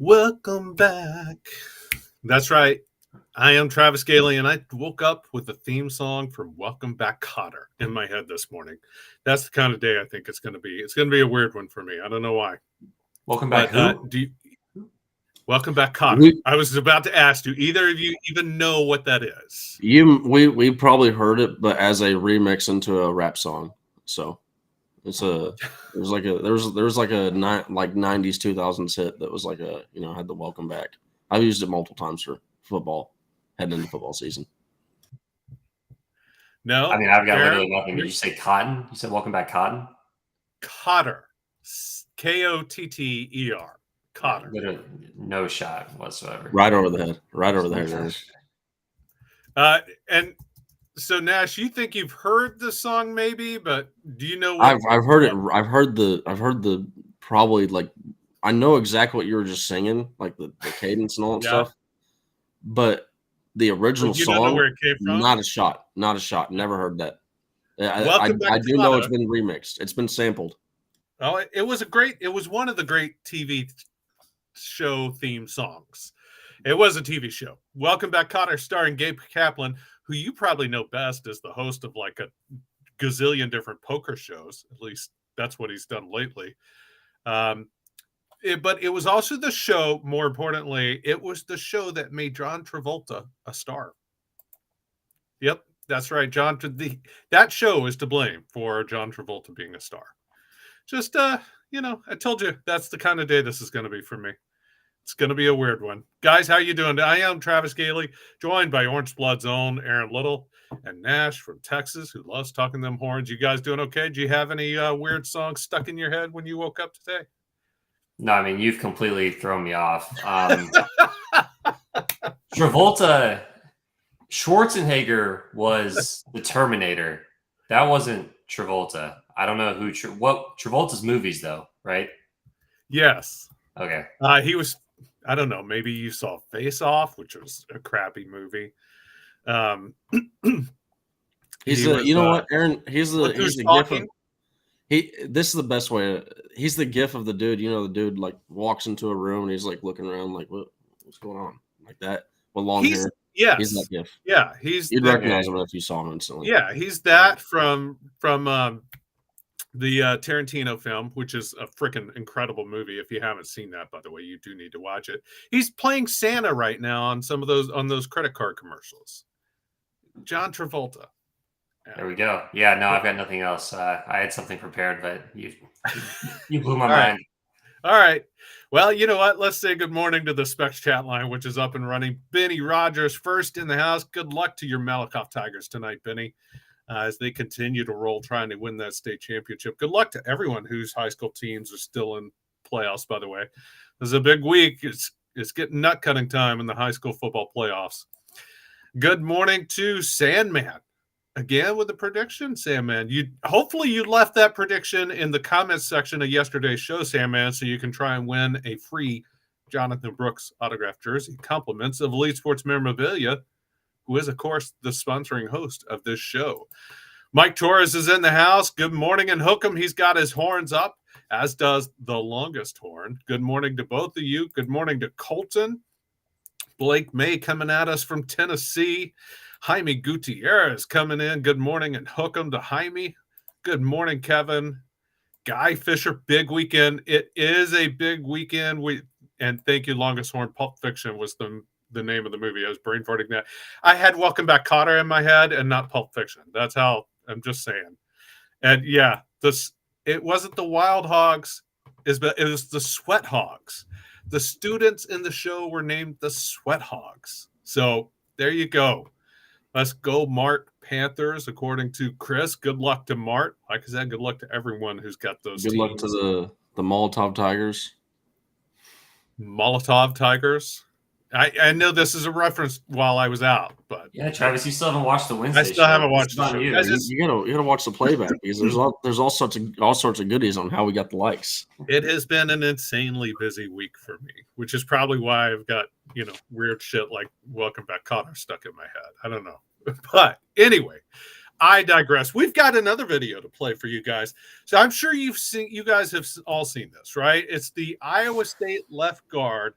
Welcome back. That's right. I am Travis Gailey, and I woke up with the theme song from Welcome Back, Kotter in my head this morning. That's the kind of day I think it's going to be. It's going to be a weird one for me. I don't know why. Welcome back, who? Welcome Back, Kotter. I was about to ask, do either of you even know what that is? We probably heard it, but as a remix into a rap song. So there's like a 90s 2000s hit that was like had the Welcome Back. I've used it multiple times for football, heading into football season. No, I mean I've got literally nothing. Did you say Cotton? You said Welcome Back, Cotton? Kotter, Kotter. Kotter. Literally no shot whatsoever. Right over the head. Right over the head. And so Nash, you think you've heard the song maybe, but do you know what I've heard it. I've heard the probably like I know exactly what you were just singing, like the cadence and all that stuff. But the original song, don't know where it came from? Not a shot. Never heard that. I do know it's been remixed. It's been sampled. Oh, it was one of the great TV show theme songs. It was a TV show. Welcome Back, Kotter, starring Gabe Kaplan, who you probably know best as the host of like a gazillion different poker shows. At least that's what he's done lately. But it was also the show, more importantly, it was the show that made John Travolta a star. Yep, that's right. That show is to blame for John Travolta being a star. Just, I told you that's the kind of day this is going to be for me. It's going to be a weird one. Guys, how you doing? I am Travis Gailey, joined by Orange Blood's own Aaron Little and Nash from Texas, who loves talking them horns. You guys doing okay? Do you have any weird songs stuck in your head when you woke up today? No, I mean, you've completely thrown me off. Travolta, Schwarzenegger was the Terminator. That wasn't Travolta. I don't know who what Travolta's movies though, right? Yes. Okay. He was. I don't know. Maybe you saw Face Off, which was a crappy movie. He's what, Aaron? He's the gif of, this is the best way. He's the gif of the dude. The dude like walks into a room and he's like looking around like what's going on like that with long hair. Yes. He's that gif. Yeah, you'd recognize him if you saw him instantly. Yeah, he's that from the Tarantino film, which is a freaking incredible movie. If you haven't seen that, by the way, you do need to watch it. He's playing Santa right now on those credit card commercials. John Travolta. Yeah. There we go. Yeah, no, I've got nothing else. I had something prepared, but you blew my mind. All right. Well, you know what? Let's say good morning to the Specs chat line, which is up and running. Benny Rogers, first in the house. Good luck to your Malakoff Tigers tonight, Benny, as they continue to roll trying to win that state championship. Good luck to everyone whose high school teams are still in playoffs, by the way. This is a big week. It's getting nut cutting time in the high school football playoffs. Good morning to Sandman. Again with the prediction, Sandman. Hopefully you left that prediction in the comments section of yesterday's show, Sandman, so you can try and win a free Jonathan Brooks autographed jersey. Compliments of Elite Sports Memorabilia, who is, of course, the sponsoring host of this show. Mike Torres is in the house. Good morning, and hook him. He's got his horns up, as does the longest horn. Good morning to both of you. Good morning to Colton. Blake May coming at us from Tennessee. Jaime Gutierrez coming in. Good morning, and hook 'em to Jaime. Good morning, Kevin. Guy Fisher, big weekend. It is a big weekend. And thank you, Longest Horn. Pulp Fiction was the name of the movie. I was brain farting that. I had Welcome Back, Kotter in my head and not Pulp Fiction. That's how I'm just saying. And yeah, it wasn't the Wild Hogs. It was the Sweat Hogs. The students in the show were named the Sweat Hogs. So there you go. Let's go, Mart Panthers, according to Chris. Good luck to Mart. Like I said, good luck to everyone who's got those teams. Good luck to the Molotov Tigers. Molotov Tigers. I know this is a reference while I was out, but yeah, Travis, you still haven't watched the Wednesday. I still haven't watched the show. You gotta watch the playback because there's all sorts of goodies on how we got the likes. It has been an insanely busy week for me, which is probably why I've got weird shit like Welcome Back, Kotter stuck in my head. I don't know, but anyway, I digress. We've got another video to play for you guys, so I'm sure you guys have all seen this, right? It's the Iowa State left guard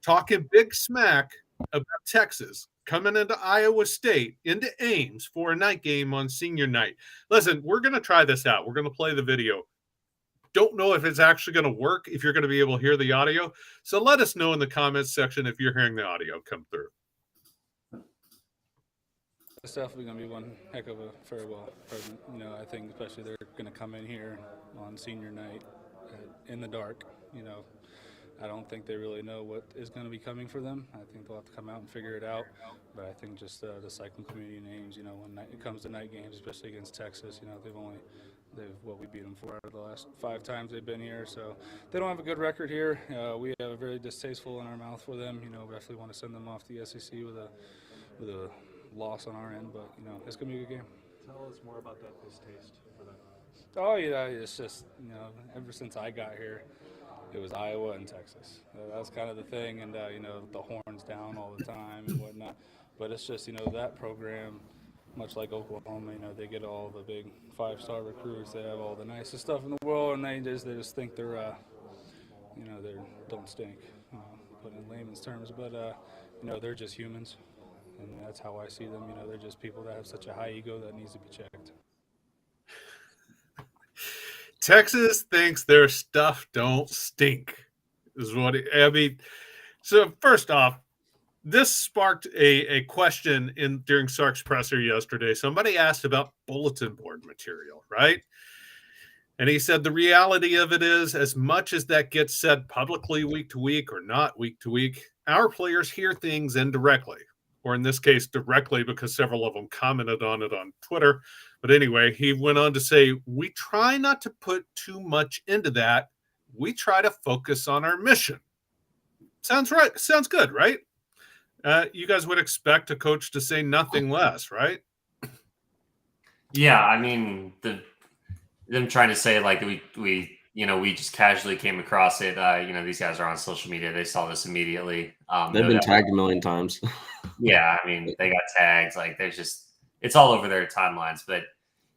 talking big smack about Texas coming into Iowa State, into Ames for a night game on senior night. Listen, we're going to try this out. We're going to play the video. Don't know if it's actually going to work, if you're going to be able to hear the audio. So let us know in the comments section if you're hearing the audio come through. It's definitely going to be one heck of a farewell present. I think especially they're going to come in here on senior night in the dark. I don't think they really know what is going to be coming for them. I think they'll have to come out and figure it out. But I think just the cycling community names, when it comes to night games, especially against Texas, we beat them 4 out of the last 5 times they've been here. So they don't have a good record here. We have a very distasteful in our mouth for them. We definitely want to send them off to the SEC with a loss on our end. But it's going to be a good game. Tell us more about that distaste for them. Oh yeah, it's just ever since I got here, it was Iowa and Texas. That's kind of the thing, and the horns down all the time and whatnot. But it's just that program, much like Oklahoma, they get all the big 5-star recruits. They have all the nicest stuff in the world, and they just think they're they don't stink, put in layman's terms. But they're just humans, and that's how I see them. They're just people that have such a high ego that needs to be checked. Texas thinks their stuff don't stink, is what I mean. So first off, this sparked a question during Sark's presser yesterday. Somebody asked about bulletin board material, right? And he said the reality of it is, as much as that gets said publicly week to week or not week to week, our players hear things indirectly, or in this case, directly, because several of them commented on it on Twitter. But anyway, he went on to say, we try not to put too much into that. We try to focus on our mission. Sounds right. Sounds good, right? You guys would expect a coach to say nothing less, right? Yeah, I mean, them trying to say like we just casually came across it. These guys are on social media. They saw this immediately. They've been tagged a million times. Yeah, I mean, they got tags. Like, it's all over their timelines. But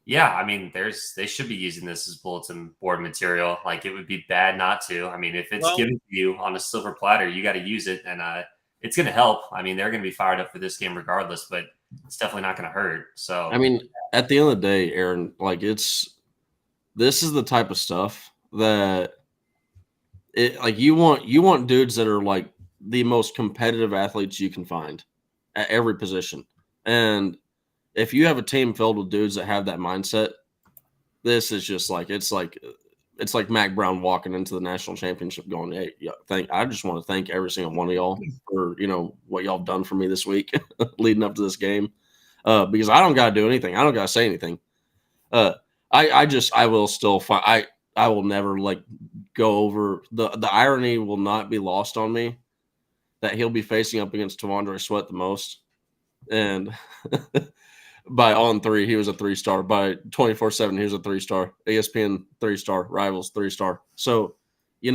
yeah, I mean, they should be using this as bulletin board material. Like, it would be bad not to. I mean, if it's given to you on a silver platter, you got to use it, and it's going to help. I mean, they're going to be fired up for this game regardless, but it's definitely not going to hurt. So, I mean, at the end of the day, Aaron, like this is the type of stuff that you want dudes that are like the most competitive athletes you can find at every position. And if you have a team filled with dudes that have that mindset, this is just like it's like Mac Brown walking into the national championship going, hey, I just want to thank every single one of y'all for what y'all have done for me this week leading up to this game. Because I don't gotta do anything. I don't gotta say anything. I will still find I will never go over the irony will not be lost on me that he'll be facing up against T'Vondre Sweat the most. And by On 3, he was a 3-star. By 24/7, he was a 3-star. ESPN 3-star. Rivals 3-star. So, maybe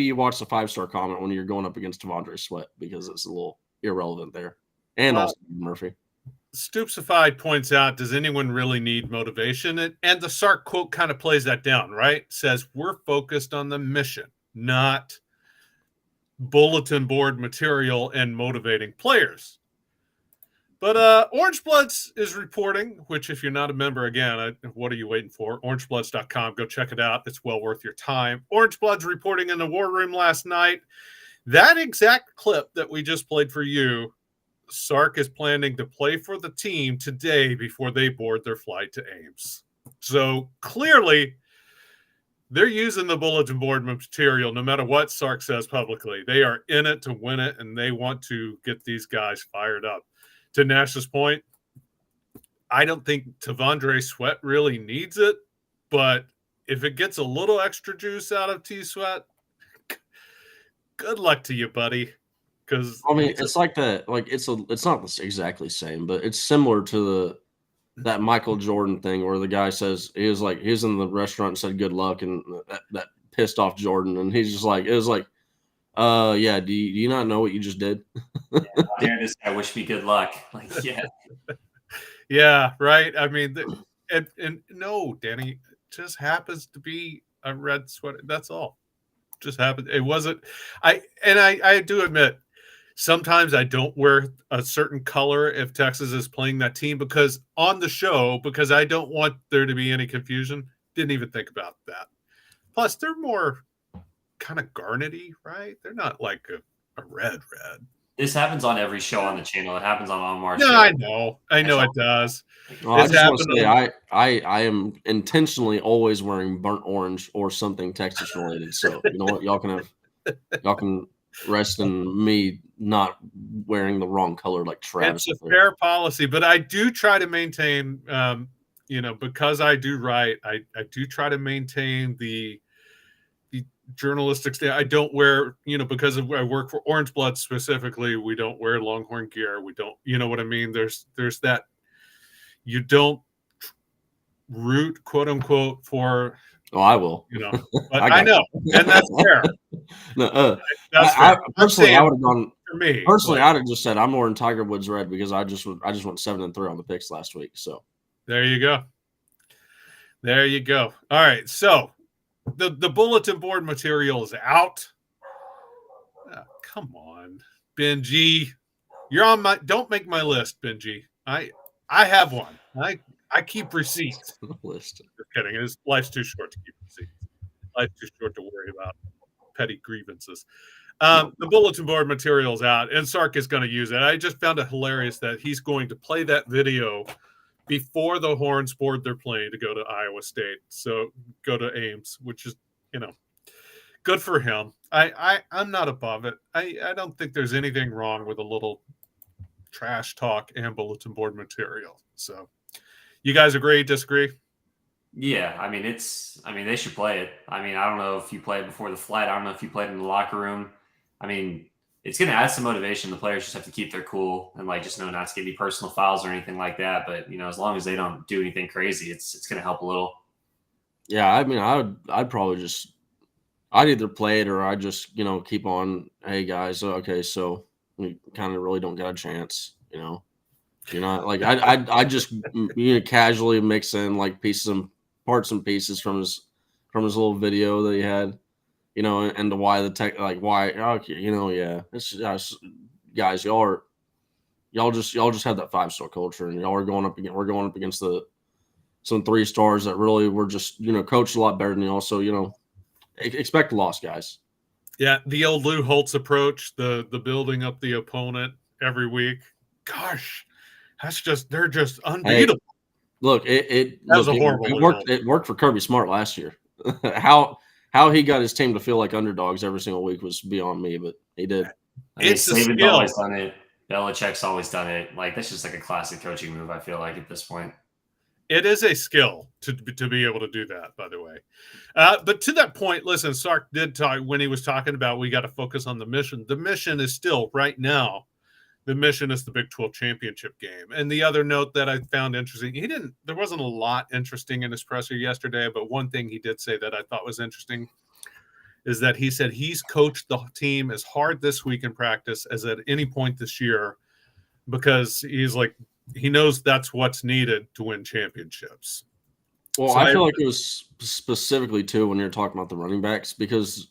you watch the 5-star comment when you're going up against T'Vondre Sweat because it's a little irrelevant there. And also Murphy. Stoopsified points out, does anyone really need motivation? And the Sark quote kind of plays that down, right? Says, we're focused on the mission, not bulletin board material and motivating players. But Orange Bloods is reporting, which if you're not a member, again, what are you waiting for? OrangeBloods.com. Go check it out. It's well worth your time. Orange Bloods reporting in the war room last night. That exact clip that we just played for you, Sark is planning to play for the team today before they board their flight to Ames. So clearly, they're using the bulletin board material no matter what Sark says publicly. They are in it to win it, and they want to get these guys fired up. To Nash's point, I don't think T'Vondre Sweat really needs it, but if it gets a little extra juice out of T-Sweat, good luck to you, buddy. Because I mean, it's like that. Like it's not exactly the same, but it's similar to that Michael Jordan thing where the guy says he was in the restaurant and said good luck, and that pissed off Jordan, and he's just like, it was like, yeah, do you not know what you just did? Yeah, this guy wish me good luck. Like, yeah. Yeah, right. I mean, and no, Danny, it just happens to be a red sweater. That's all. just happened. It wasn't. I do admit, sometimes I don't wear a certain color if Texas is playing that team because I don't want there to be any confusion. Didn't even think about that. Plus, they're more kind of garnety, right? They're not like a red. This happens on every show on the channel. It happens on Omar's No, show. I know it does. Well, I just want to say I am intentionally always wearing burnt orange or something Texas related. So you know what, y'all can rest in me not wearing the wrong color like Travis. It's a fair policy, but I do try to maintain, because I do write, I do try to maintain the journalistic stand. I don't wear, because I work for Orange Blood specifically, we don't wear Longhorn gear. We don't, you know what I mean? There's that, you don't root, quote unquote, for. Oh, I will. But I know, and that's fair. No, that's fair. Personally, I would have gone. For me, personally, I'd have just said I'm wearing Tiger Woods red because I just went 7-3 on the picks last week. So there you go. There you go. All right, so the bulletin board material is out. Oh, come on, Benji, you're on my. Don't make my list, Benji. I have one. I keep receipts. List. Just kidding. Life's too short to keep receipts. Life's too short to worry about petty grievances. The bulletin board material is out, and Sark is going to use it. I just found it hilarious that he's going to play that video before the Horns board their plane to go to Iowa State. So go to Ames, which is, good for him. I'm not above it. I don't think there's anything wrong with a little trash talk and bulletin board material. So you guys agree, disagree? Yeah, they should play it. I don't know if you play it before the flight. I don't know if you played in the locker room. It's going to add some motivation. The players just have to keep their cool and just know not to get any personal fouls or anything like that. But, as long as they don't do anything crazy, it's going to help a little. Yeah, I'd probably I'd either play it or I'd just, keep on. Hey guys, okay, so we kind of really don't get a chance, You're not I just casually mix in parts and pieces from his little video that he had, and to why the tech why okay, yeah, it's just, guys, y'all just have that 5-star culture, and y'all are we're going up against some 3 stars that really were just coached a lot better than y'all, so expect a loss, guys. Yeah, the old Lou Holtz approach, the building up the opponent every week. Gosh, they're just unbeatable. Hey, look, it was a horrible. It worked for Kirby Smart last year. How he got his team to feel like underdogs every single week was beyond me, but he did. It's a skill. Always done it. Belichick's always done it. That's just a classic coaching move, I feel like, at this point. It is a skill to be able to do that, by the way. But to that point, listen, Sark did talk when he was talking about we got to focus on the mission. The mission is still right now. The mission is the Big 12 championship game. And the other note that I found interesting, there wasn't a lot interesting in his presser yesterday, but one thing he did say that I thought was interesting is that he said he's coached the team as hard this week in practice as at any point this year because he knows that's what's needed to win championships. Well, so I feel like it was specifically too when you're talking about the running backs because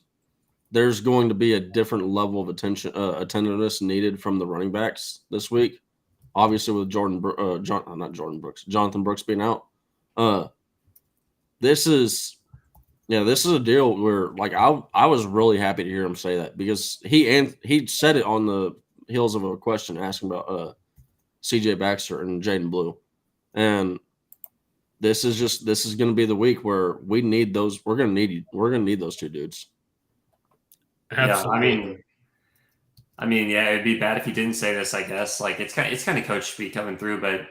there's going to be a different level of attentiveness needed from the running backs this week. Obviously, with Jonathan Brooks being out. This is a deal where I was really happy to hear him say that because he said it on the heels of a question asking about CJ Baxter and Jaden Blue, and this is going to be the week where we need those. We're going to need those 2 dudes. Absolutely. Yeah, yeah, it'd be bad if he didn't say this, I guess. It's kind of coach speak coming through, but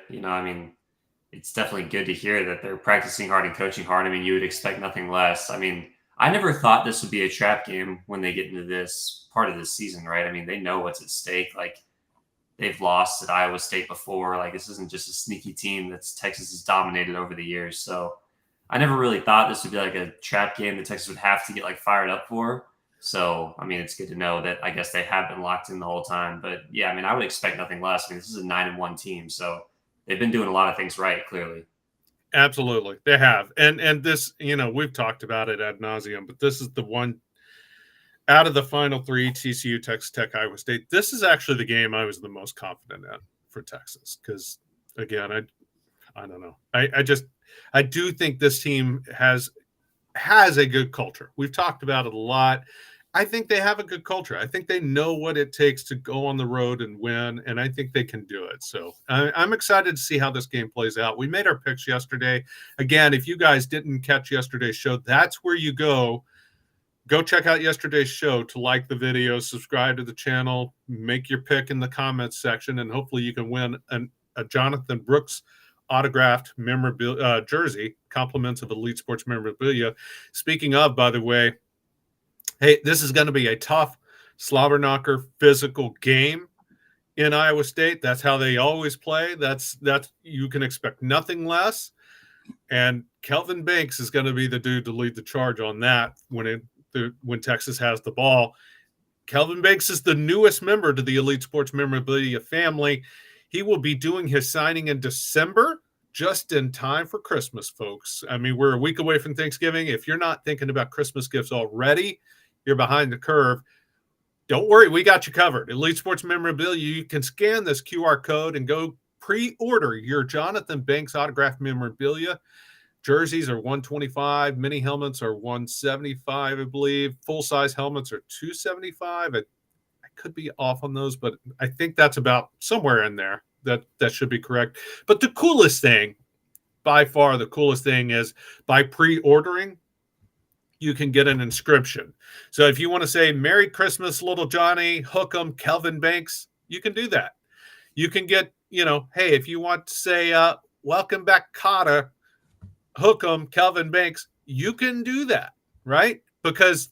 it's definitely good to hear that they're practicing hard and coaching hard. You would expect nothing less. I never thought this would be a trap game when they get into this part of the season, right? They know what's at stake. They've lost at Iowa State before. This isn't just a sneaky team that's Texas has dominated over the years. So I never really thought this would be a trap game that Texas would have to get fired up for. So, it's good to know that I guess they have been locked in the whole time. But, yeah, I would expect nothing less. This is a 9-1 team, so they've been doing a lot of things right, clearly. Absolutely. They have. And this, we've talked about it ad nauseum, but this is the one out of the final three, TCU, Texas Tech, Iowa State, this is actually the game I was the most confident in for Texas. Because again, I don't know. I do think this team has a good culture. We've talked about it a lot. I think they have a good culture. I think they know what it takes to go on the road and win, and I think they can do it. So I'm excited to see how this game plays out. We made our picks yesterday. Again, if you guys didn't catch yesterday's show, that's where you go. Go check out yesterday's show to like the video, subscribe to the channel, make your pick in the comments section, and hopefully you can win a Jonathan Brooks autographed memorabilia jersey, compliments of Elite Sports memorabilia. Speaking of, by the way, hey, this is going to be a tough slobber knocker physical game in Iowa State. That's how they always play. That's you can expect nothing less. And Kelvin Banks is going to be the dude to lead the charge on that when Texas has the ball. Kelvin Banks is the newest member to the Elite Sports memorabilia family. He will be doing his signing in December, just in time for Christmas, folks. I mean, we're a week away from Thanksgiving. If you're not thinking about Christmas gifts already, you're behind the curve. Don't worry, we got you covered. Elite Sports memorabilia, you can scan this QR code and go pre-order your Jonathan Banks autographed memorabilia. Jerseys are $125, mini helmets are $175, I believe. Full-size helmets are $275. I could be off on those, but I think that's about somewhere in there. That should be correct. But the coolest thing, by far the coolest thing, is by pre-ordering, you can get an inscription. So if you want to say, Merry Christmas, little Johnny, hook 'em, Kelvin Banks, you can do that. You can get, hey, if you want to say, welcome back, Cotta, hook 'em, Kelvin Banks, you can do that, right? Because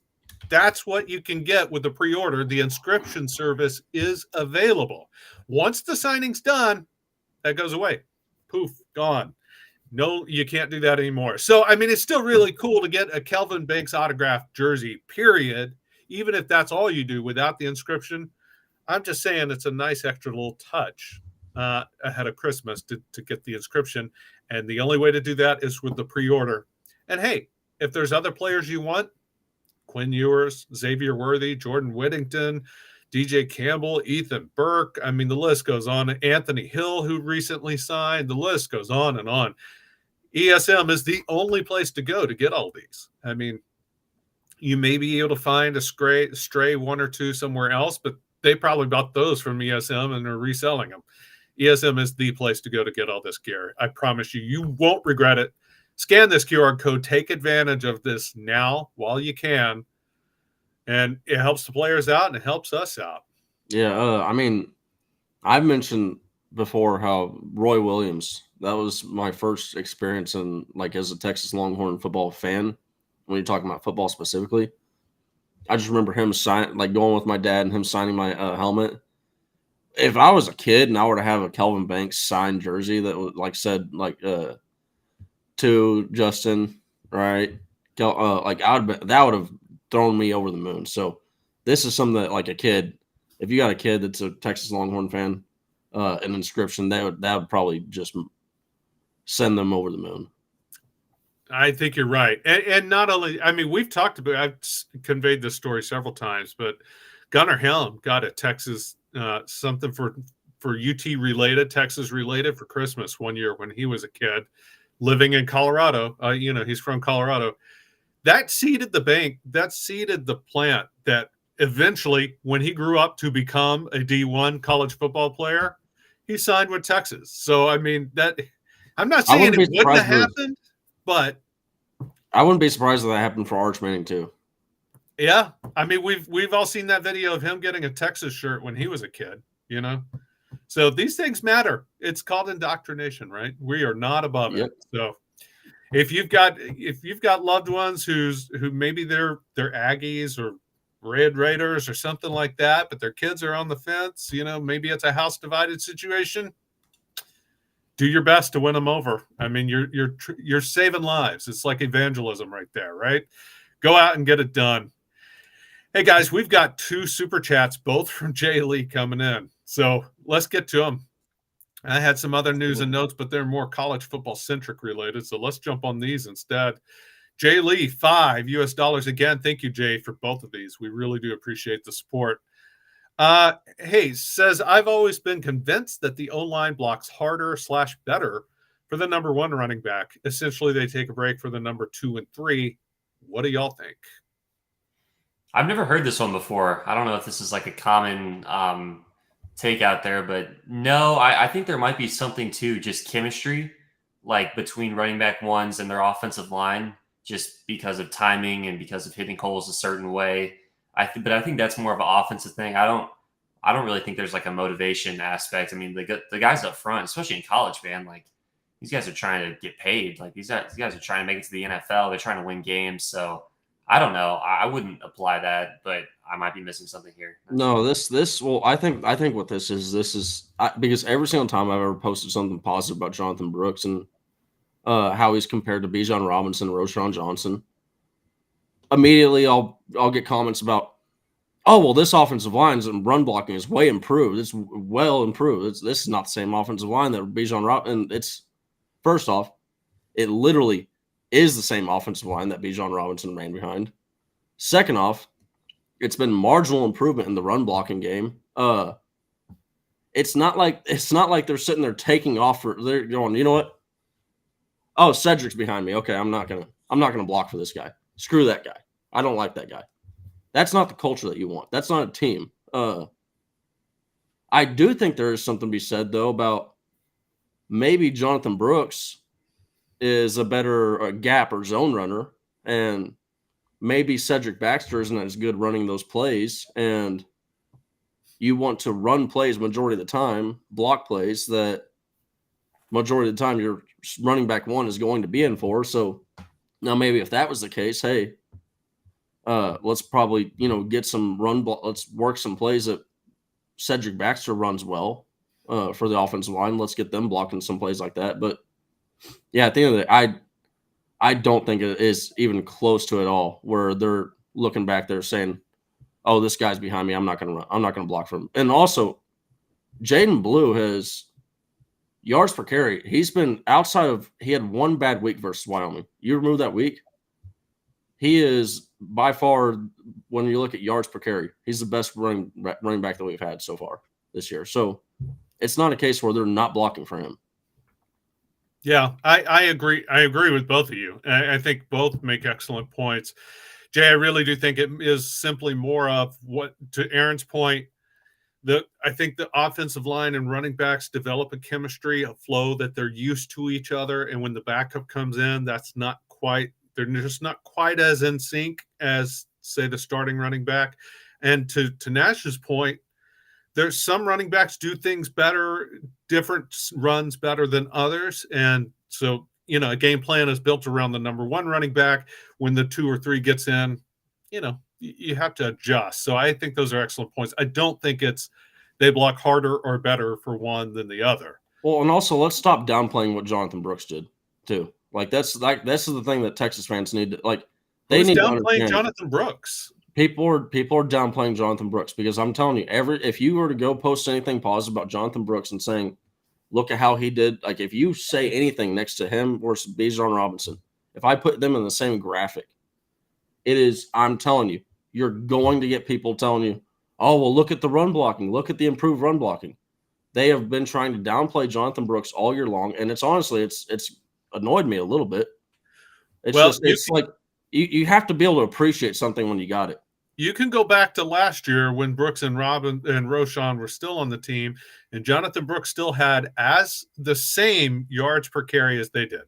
that's what you can get with the pre-order. The inscription service is available. Once the signing's done, that goes away. Poof, gone. No, you can't do that anymore. So, I mean, it's still really cool to get a Kelvin Banks autographed jersey, period, even if that's all you do without the inscription. I'm just saying it's a nice extra little touch ahead of Christmas to get the inscription. And the only way to do that is with the pre-order. And, hey, if there's other players you want, Quinn Ewers, Xavier Worthy, Jordan Whittington, DJ Campbell, Ethan Burke. I mean, the list goes on. Anthony Hill, who recently signed. The list goes on and on. ESM is the only place to go to get all these. I mean, you may be able to find a stray one or two somewhere else, but they probably bought those from ESM and are reselling them. ESM is the place to go to get all this gear. I promise you, you won't regret it. Scan this QR code. Take advantage of this now while you can. And it helps the players out and it helps us out. Yeah, I mean, I've mentioned before how Roy Williams, that was my first experience in as a Texas Longhorn football fan. When you're talking about football specifically, I just remember him going with my dad and him signing my helmet. If I was a kid and I were to have a Kelvin Banks signed jersey that would said to Justin, right? That would have thrown me over the moon. So this is something that a kid, if you got a kid that's a Texas Longhorn fan, an inscription, that would probably just send them over the moon. I think you're right. And not only, I mean, we've talked about, I've conveyed this story several times, but Gunnar Helm got a Texas, something for UT related, Texas related for Christmas one year when he was a kid living in Colorado. He's from Colorado. That seeded the plant that eventually, when he grew up to become a D1 college football player, he signed with Texas. So, I mean, I'm not saying it wouldn't have happened, but I wouldn't be surprised if that happened for Arch Manning too. Yeah, I mean, we've all seen that video of him getting a Texas shirt when he was a kid. So these things matter. It's called indoctrination, right? We are not above it. So if you've got loved ones who maybe they're Aggies or Red Raiders or something like that, but their kids are on the fence, maybe it's a house divided situation. Do your best to win them over. I mean, you're saving lives. It's like evangelism right there, right? Go out and get it done. Hey guys, we've got 2 super chats, both from Jay Lee, coming in. So let's get to them. I had some other news and notes, but they're more college football centric related. So let's jump on these instead. Jay Lee, $5 again. Thank you, Jay, for both of these. We really do appreciate the support. Hey, says, I've always been convinced that the O-line blocks harder / better for the number 1 running back. Essentially, they take a break for the number 2 and 3. What do y'all think? I've never heard this one before. I don't know if this is like a common take out there, but no, I think there might be something to just chemistry, like between running back ones and their offensive line, just because of timing and because of hitting holes a certain way. But I think that's more of an offensive thing. I don't really think there's like a motivation aspect. I mean, the guys up front, especially in college, man, like these guys are trying to get paid. Like these guys are trying to make it to the NFL. They're trying to win games. So I don't know. I wouldn't apply that, but I might be missing something here. No, well, I think what this is because every single time I've ever posted something positive about Jonathan Brooks and how he's compared to Bijan Robinson, Roschon Johnson, immediately I'll get comments about, oh, well, this offensive line's and run blocking is way improved. It's well improved. This is not the same offensive line that Bijan Robinson. And it's, first off, it literally is the same offensive line that Bijan Robinson ran behind. Second off, it's been marginal improvement in the run blocking game. It's not like they're sitting there taking off they're going, you know what? Oh, Cedric's behind me. Okay, I'm not gonna block for this guy. Screw that guy. I don't like that guy. That's not the culture that you want. That's not a team. I do think there is something to be said though about maybe Jonathan Brooks is a better gap or zone runner, and maybe Cedric Baxter isn't as good running those plays, and you want to run plays majority of the time, block plays that majority of the time your running back one is going to be in for. So now maybe if that was the case, hey, let's probably, get some let's work some plays that Cedric Baxter runs well for the offensive line. Let's get them blocking some plays like that. But yeah, at the end of the day, I don't think it is even close to it all where they're looking back there saying, oh, this guy's behind me. I'm not going to block for him. And also, Jaden Blue has yards per carry. He's been he had one bad week versus Wyoming. You remove that week, he is by far, when you look at yards per carry, he's the best running back that we've had so far this year. So it's not a case where they're not blocking for him. Yeah, I agree. I agree with both of you. I think both make excellent points. Jay, I really do think it is simply more of what, to Aaron's point, I think the offensive line and running backs develop a chemistry, a flow that they're used to each other. And when the backup comes in, they're just not quite as in sync as, say, the starting running back. And to Nash's point, there's some running backs do things better, different runs better than others. And so, a game plan is built around the number 1 running back. When the 2 or 3 gets in, you have to adjust. So I think those are excellent points. I don't think it's they block harder or better for one than the other. Well, and also let's stop downplaying what Jonathan Brooks did too. This is the thing that Texas fans need to like. They need to understand. Jonathan Brooks. People are downplaying Jonathan Brooks because I'm telling you, if you were to go post anything positive about Jonathan Brooks and saying, look at how he did, like if you say anything next to him versus Bijan Robinson, if I put them in the same graphic, I'm telling you, you're going to get people telling you, oh, well, look at the run blocking. Look at the improved run blocking. They have been trying to downplay Jonathan Brooks all year long, and it's honestly, it's annoyed me a little bit. It's like you have to be able to appreciate something when you got it. You can go back to last year when Brooks and Roschon were still on the team, and Jonathan Brooks still had the same yards per carry as they did.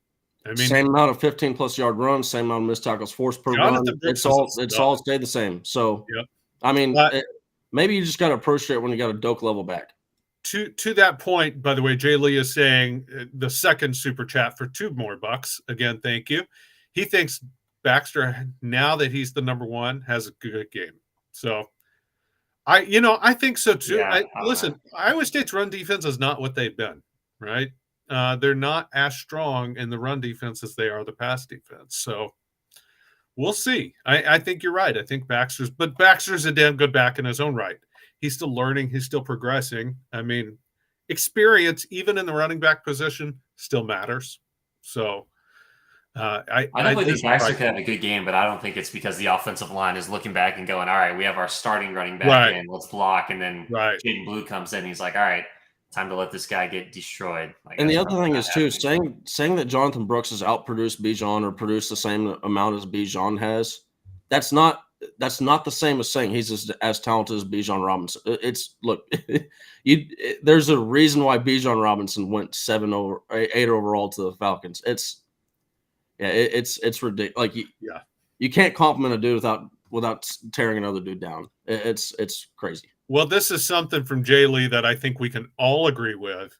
I mean, same amount of 15-plus yard runs, same amount of missed tackles forced per run. It's all stayed the same. So, yep. I mean, maybe you just got to appreciate it when you got a Doak level back. To that point, by the way, Jay Lee is saying the second super chat for $2 more. Again, thank you. He thinks Baxter, now that he's the number 1, has a good game. So I think so too. Yeah, listen, Iowa State's run defense is not what they've been, right? They're not as strong in the run defense as they are the pass defense. So we'll see. I think you're right. I think Baxter's a damn good back in his own right. He's still learning. He's still progressing. I mean, experience, even in the running back position, still matters. So I definitely think Baxter could have a good game, but I don't think it's because the offensive line is looking back and going, all right, we have our starting running back in, let's block. And then Jaden Blue comes in, he's like, all right, time to let this guy get destroyed. And the other thing is, too, saying that Jonathan Brooks has outproduced Bijan or produced the same amount as Bijan has, that's not the same as saying he's as talented as Bijan Robinson. There's a reason why Bijan Robinson went 8 overall to the Falcons. It's ridiculous. Like you can't compliment a dude without tearing another dude down. It's crazy. Well, this is something from Jay Lee that I think we can all agree with.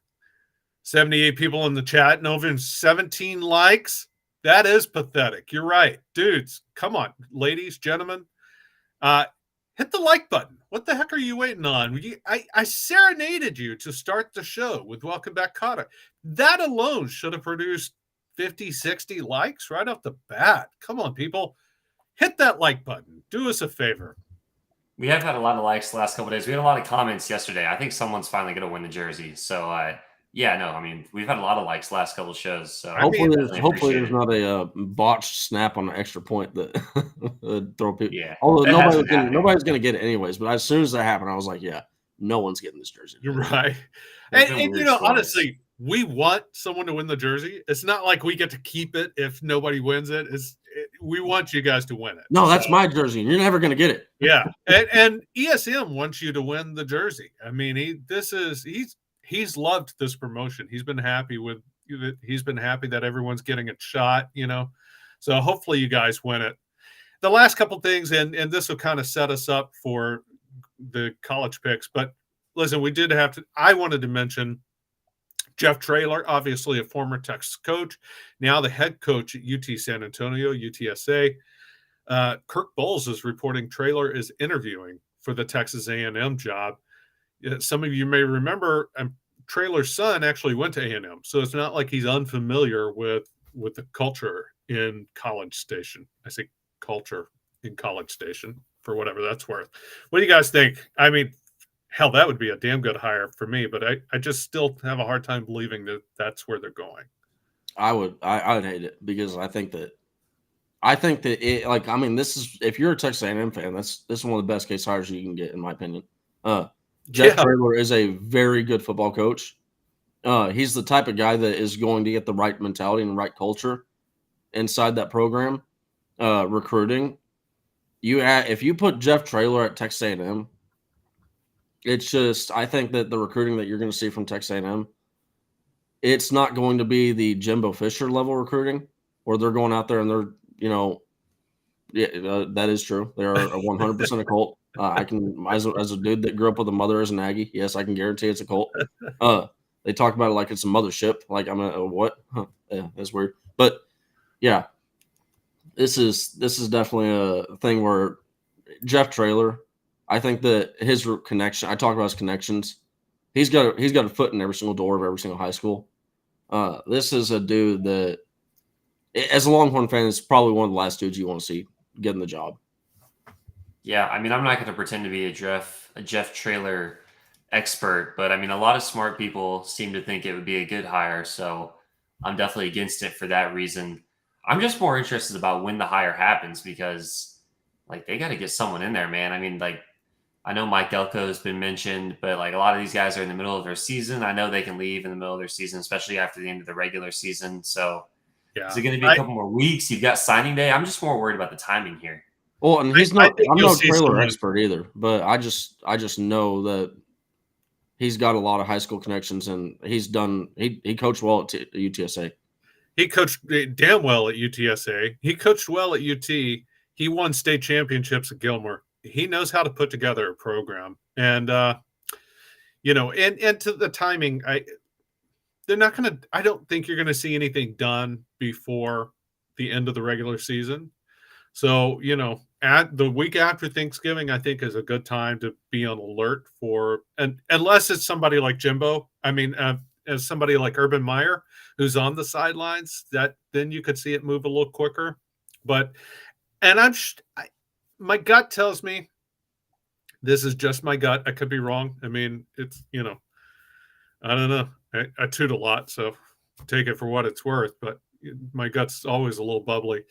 78 people in the chat and over 17 likes. That is pathetic. You're right. Dudes, come on. Ladies, gentlemen, hit the like button. What the heck are you waiting on? I serenaded you to start the show with Welcome Back, Kotter. That alone should have produced 50, 60 likes right off the bat. Come on, people. Hit that like button. Do us a favor. We have had a lot of likes the last couple of days. We had a lot of comments yesterday. I think someone's finally going to win the jersey. So, we've had a lot of likes the last couple of shows. So hopefully there's not a botched snap on an extra point that throw people. Yeah. Although nobody's going to get it anyways. But as soon as that happened, I was like, yeah, no one's getting this jersey. You're right. And honestly, we want someone to win the jersey. It's not like we get to keep it if nobody wins it. We want you guys to win it. No, that's my jersey, and you're never going to get it. Yeah, and ESM wants you to win the jersey. I mean, he's loved this promotion. He's been happy that everyone's getting a shot. So hopefully you guys win it. The last couple things, and this will kind of set us up for the college picks. But listen, I wanted to mention Jeff Traylor, obviously a former Texas coach, now the head coach at UT San Antonio, UTSA. Kirk Bowles is reporting Traylor is interviewing for the Texas A&M job. Some of you may remember Traylor's son actually went to A&M, so it's not like he's unfamiliar with the culture in College Station. I say culture in College Station for whatever that's worth. What do you guys think? I mean, hell, that would be a damn good hire for me, but I just still have a hard time believing that that's where they're going. I would hate it because I think that this is, if you're a Texas A&M fan, this is one of the best case hires you can get, in my opinion. Jeff Traylor is a very good football coach. He's the type of guy that is going to get the right mentality and the right culture inside that program. Recruiting, if you put Jeff Traylor at Texas A&M, it's just, I think that the recruiting that you're going to see from Texas A&M, it's not going to be the Jimbo Fisher level recruiting where they're going out there and they're, that is true. They are 100% a cult. I can, as a dude that grew up with a mother as an Aggie, yes, I can guarantee it's a cult. They talk about it like it's a mothership. Like I'm what? Huh. Yeah, that's weird. But yeah, this is definitely a thing where Jeff Traylor, I think that his connection, I talk about his connections. He's got a foot in every single door of every single high school. This is a dude that, as a Longhorn fan, is probably one of the last dudes you want to see getting the job. Yeah, I mean, I'm not going to pretend to be a Jeff Traylor expert, but I mean, a lot of smart people seem to think it would be a good hire, so I'm definitely against it for that reason. I'm just more interested about when the hire happens because, like, they got to get someone in there, man. I mean, like, I know Mike Elko has been mentioned, but like a lot of these guys are in the middle of their season. I know they can leave in the middle of their season, especially after the end of the regular season. So is it going to be a couple more weeks? You've got signing day. I'm just more worried about the timing here. Well, and I'm no Traylor expert either, but I just know that he's got a lot of high school connections and he coached well at UTSA. He coached damn well at UTSA. He coached well at UT. He won state championships at Gilmer. He knows how to put together a program, and and to the timing, they're not going to. I don't think you're going to see anything done before the end of the regular season. So at the week after Thanksgiving, I think is a good time to be on alert for, and unless it's somebody like Jimbo. I mean, as somebody like Urban Meyer who's on the sidelines, then you could see it move a little quicker. But my gut tells me, this is just my gut. I could be wrong. I mean, it's, I don't know. I toot a lot, so take it for what it's worth. But my gut's always a little bubbly.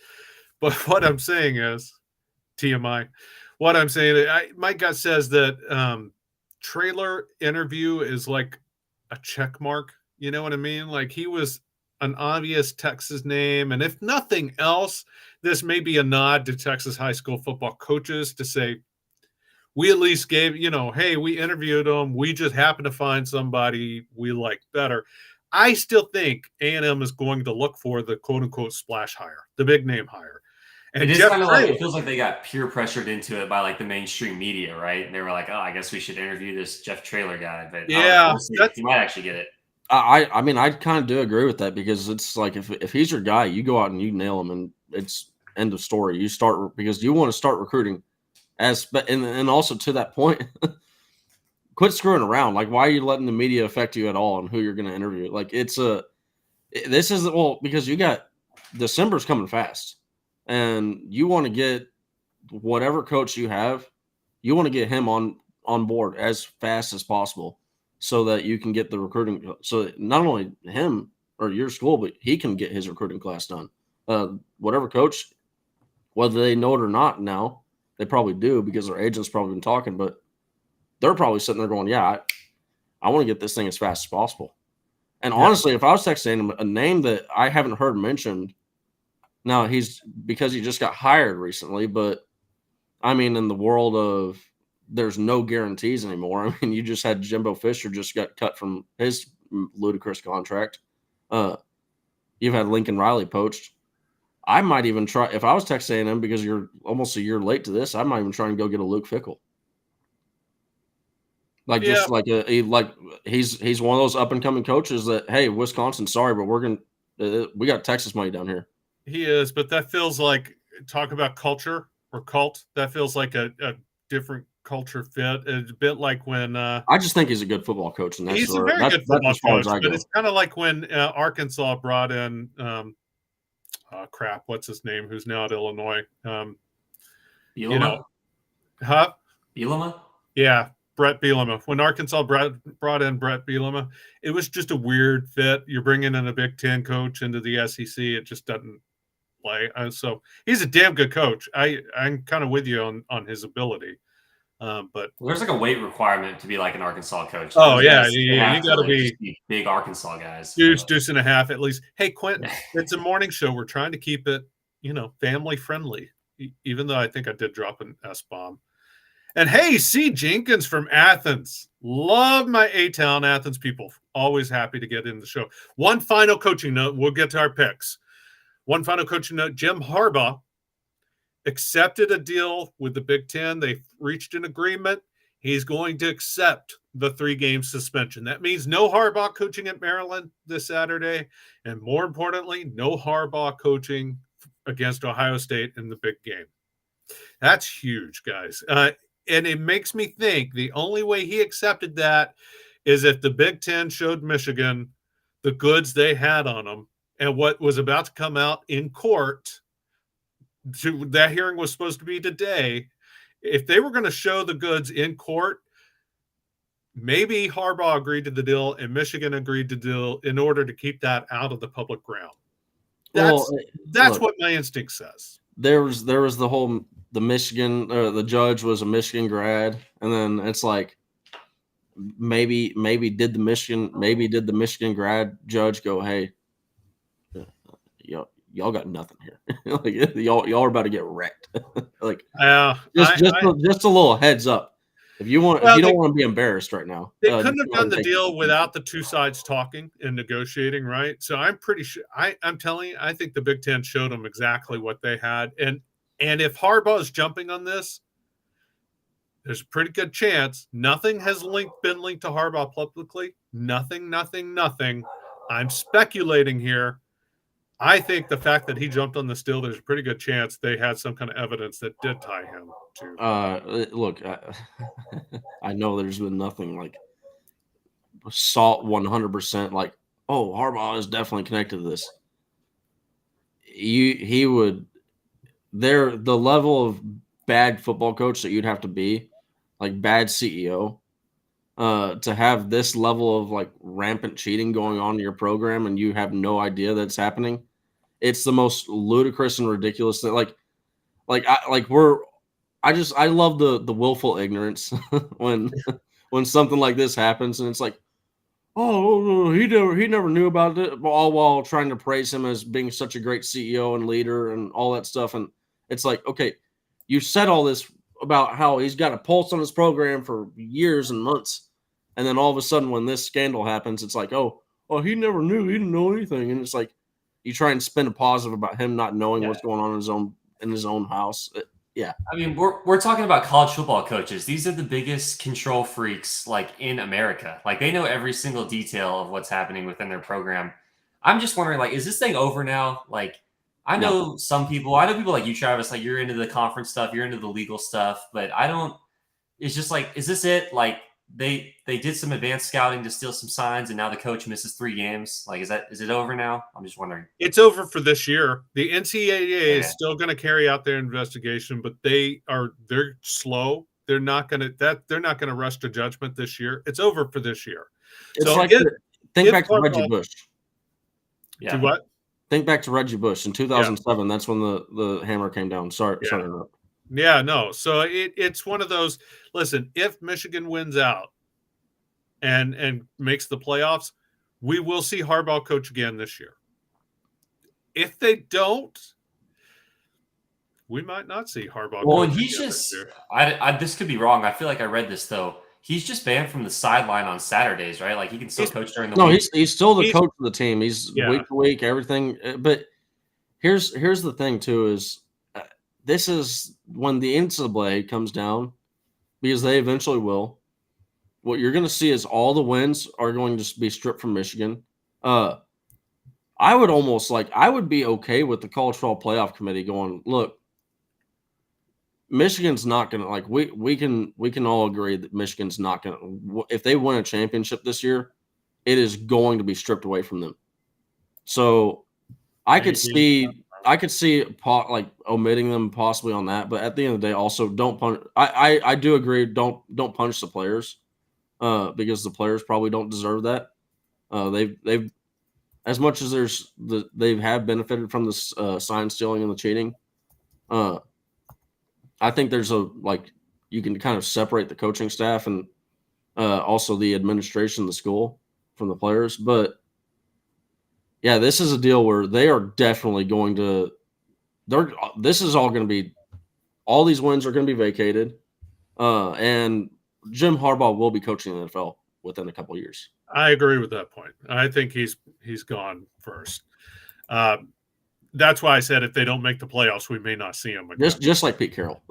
But what I'm saying is, TMI, what I'm saying, my gut says that trailer interview is like a check mark. You know what I mean? Like he was an obvious Texas name. And if nothing else, this may be a nod to Texas high school football coaches to say, we at least gave, hey, we interviewed them. We just happened to find somebody we like better. I still think A&M is going to look for the quote-unquote splash hire, the big name hire. And it is kind of like, it feels like they got peer pressured into it by like the mainstream media, right? And they were like, oh, I guess we should interview this Jeff Traylor guy. But yeah, he might actually get it. I mean, I kind of do agree with that because it's like if he's your guy, you go out and you nail him, and it's end of story. You start because you want to start recruiting, and also to that point, quit screwing around. Like, why are you letting the media affect you at all on who you're going to interview? Like, because you got December's coming fast, and you want to get whatever coach you have, you want to get him on board as fast as possible, so that you can get the recruiting. So not only him or your school, but he can get his recruiting class done. Whatever coach, whether they know it or not now, they probably do because their agent's probably been talking, but they're probably sitting there going, yeah, I want to get this thing as fast as possible. And honestly, if I was texting him a name that I haven't heard mentioned, now because he just got hired recently, but I mean, in the world of there's no guarantees anymore. I mean, you just had Jimbo Fisher just got cut from his ludicrous contract. You've had Lincoln Riley poached. I might even try, if I was texting him because you're almost a year late to this, I might even try and go get a Luke Fickle. Like just like he's one of those up and coming coaches that, hey, Wisconsin, sorry, but we got Texas money down here. He is, but that feels like, talk about culture or cult. That feels like a different culture fit. It's a bit like when I just think he's a good football coach, and he's a very good football coach. But it's kind of like when Arkansas brought in what's his name? Who's now at Illinois? Bielema? Bielema? Yeah, Brett Bielema. When Arkansas brought in Brett Bielema, it was just a weird fit. You're bringing in a Big Ten coach into the SEC. It just doesn't play. So he's a damn good coach. I'm kind of with you on his ability. But there's like a weight requirement to be like an Arkansas coach. Oh, yeah. You got to be big Arkansas guys. Deuce and a half at least. Hey, Quentin, it's a morning show. We're trying to keep it, family friendly, even though I think I did drop an S-bomb. And hey, C. Jenkins from Athens. Love my A-Town Athens people. Always happy to get in the show. One final coaching note. We'll get to our picks. One final coaching note. Jim Harbaugh accepted a deal with the Big Ten. They reached an agreement. He's going to accept the 3-game suspension. That means no Harbaugh coaching at Maryland this Saturday. And more importantly, no Harbaugh coaching against Ohio State in the big game. That's huge, guys. And it makes me think the only way he accepted that is if the Big Ten showed Michigan the goods they had on them and what was about to come out in court. That hearing was supposed to be today. If they were going to show the goods in court, maybe Harbaugh agreed to the deal and Michigan agreed to the deal in order to keep that out of the public ground. That's what my instinct says. There was the Michigan, the judge was a Michigan grad, and then it's like maybe did the Michigan grad judge go, hey, y'all got nothing here. Like y'all are about to get wrecked. Like just a little heads up. If you don't want to be embarrassed right now. They couldn't have done the deal without the two sides talking and negotiating, right? So I'm pretty sure I'm telling you, I think the Big Ten showed them exactly what they had. And if Harbaugh is jumping on this, there's a pretty good chance nothing has been linked to Harbaugh publicly. Nothing. I'm speculating here. I think the fact that he jumped on this deal, there's a pretty good chance they had some kind of evidence that did tie him to. Look, I know there's been nothing like salt 100%. Like, oh, Harbaugh is definitely connected to this. He would. The level of bad football coach that you'd have to be, like bad CEO, to have this level of like rampant cheating going on in your program and you have no idea that's happening. it's the most ludicrous and ridiculous thing. I love the willful ignorance when something like this happens, and it's like, oh, he never knew about it, all while trying to praise him as being such a great CEO and leader and all that stuff. And it's like, okay, you said all this about how he's got a pulse on his program for years and months, and then all of a sudden when this scandal happens, it's like, oh, he never knew, he didn't know anything, and it's like you try and spin a positive about him not knowing what's going on in his own house. Yeah. I mean, we're talking about college football coaches. These are the biggest control freaks like in America. Like they know every single detail of what's happening within their program. I'm just wondering, like, is this thing over now? Like, I know people like you, Travis, like you're into the conference stuff, you're into the legal stuff, but I don't. It's just like, is this it? Like they did some advanced scouting to steal some signs, and now the coach misses 3 games. Like, is it over now? I'm just wondering. It's over for this year. The NCAA is still going to carry out their investigation, but they're slow. They're not going to rush to judgment this year. It's over for this year. It's like think back to Reggie Bush. Yeah. To what? Think back to Reggie Bush in 2007. That's when the hammer came down. Sorry. Yeah, no. So it's one of those. Listen, if Michigan wins out and makes the playoffs, we will see Harbaugh coach again this year. If they don't, we might not see Harbaugh. Well, and he's just. This could be wrong. I feel like I read this though. He's just banned from the sideline on Saturdays, right? Like he can still coach during the week. He's still the coach of the team. He's week to week, everything. But here's the thing too is this is when the NCAA comes down, because they eventually will. What you're going to see is all the wins are going to be stripped from Michigan. I would be okay with the College Football Playoff Committee going, look, Michigan's not going to we can all agree that Michigan's not going to, if they win a championship this year, it is going to be stripped away from them. So I could see omitting them possibly on that, but at the end of the day, also don't punish. I do agree. Don't punish the players, because the players probably don't deserve that. They've as much as they have benefited from this sign stealing and the cheating. I think there's you can kind of separate the coaching staff and also the administration of the school from the players. But yeah, this is a deal where they are definitely going to this is all going to be, all these wins are going to be vacated. And Jim Harbaugh will be coaching the NFL within a couple of years. I agree with that point. I think he's gone first. That's why I said if they don't make the playoffs, we may not see him again. Just like Pete Carroll.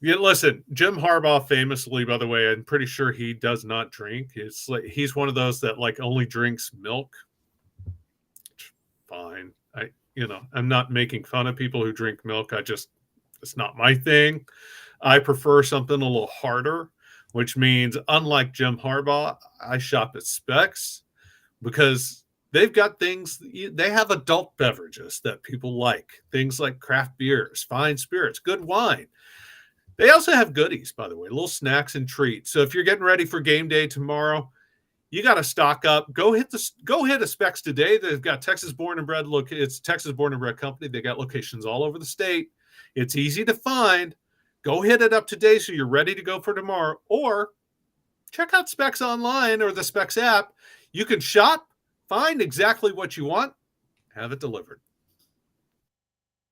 Yeah. Listen, Jim Harbaugh famously, by the way, I'm pretty sure he does not drink. It's like he's one of those that only drinks milk. Fine. I'm not making fun of people who drink milk. It's not my thing. I prefer something a little harder, which means unlike Jim Harbaugh, I shop at Specs because they've got things. They have adult beverages that people like, things like craft beers, fine spirits, good wine. They also have goodies, by the way, little snacks and treats. So if you're getting ready for game day tomorrow, you got to stock up. Go hit a Specs today. They've got Texas born and bred. Look, it's Texas born and bred company. They got locations all over the state. It's easy to find. Go hit it up today so you're ready to go for tomorrow. Or check out Specs online or the Specs app. You can shop, find exactly what you want, have it delivered.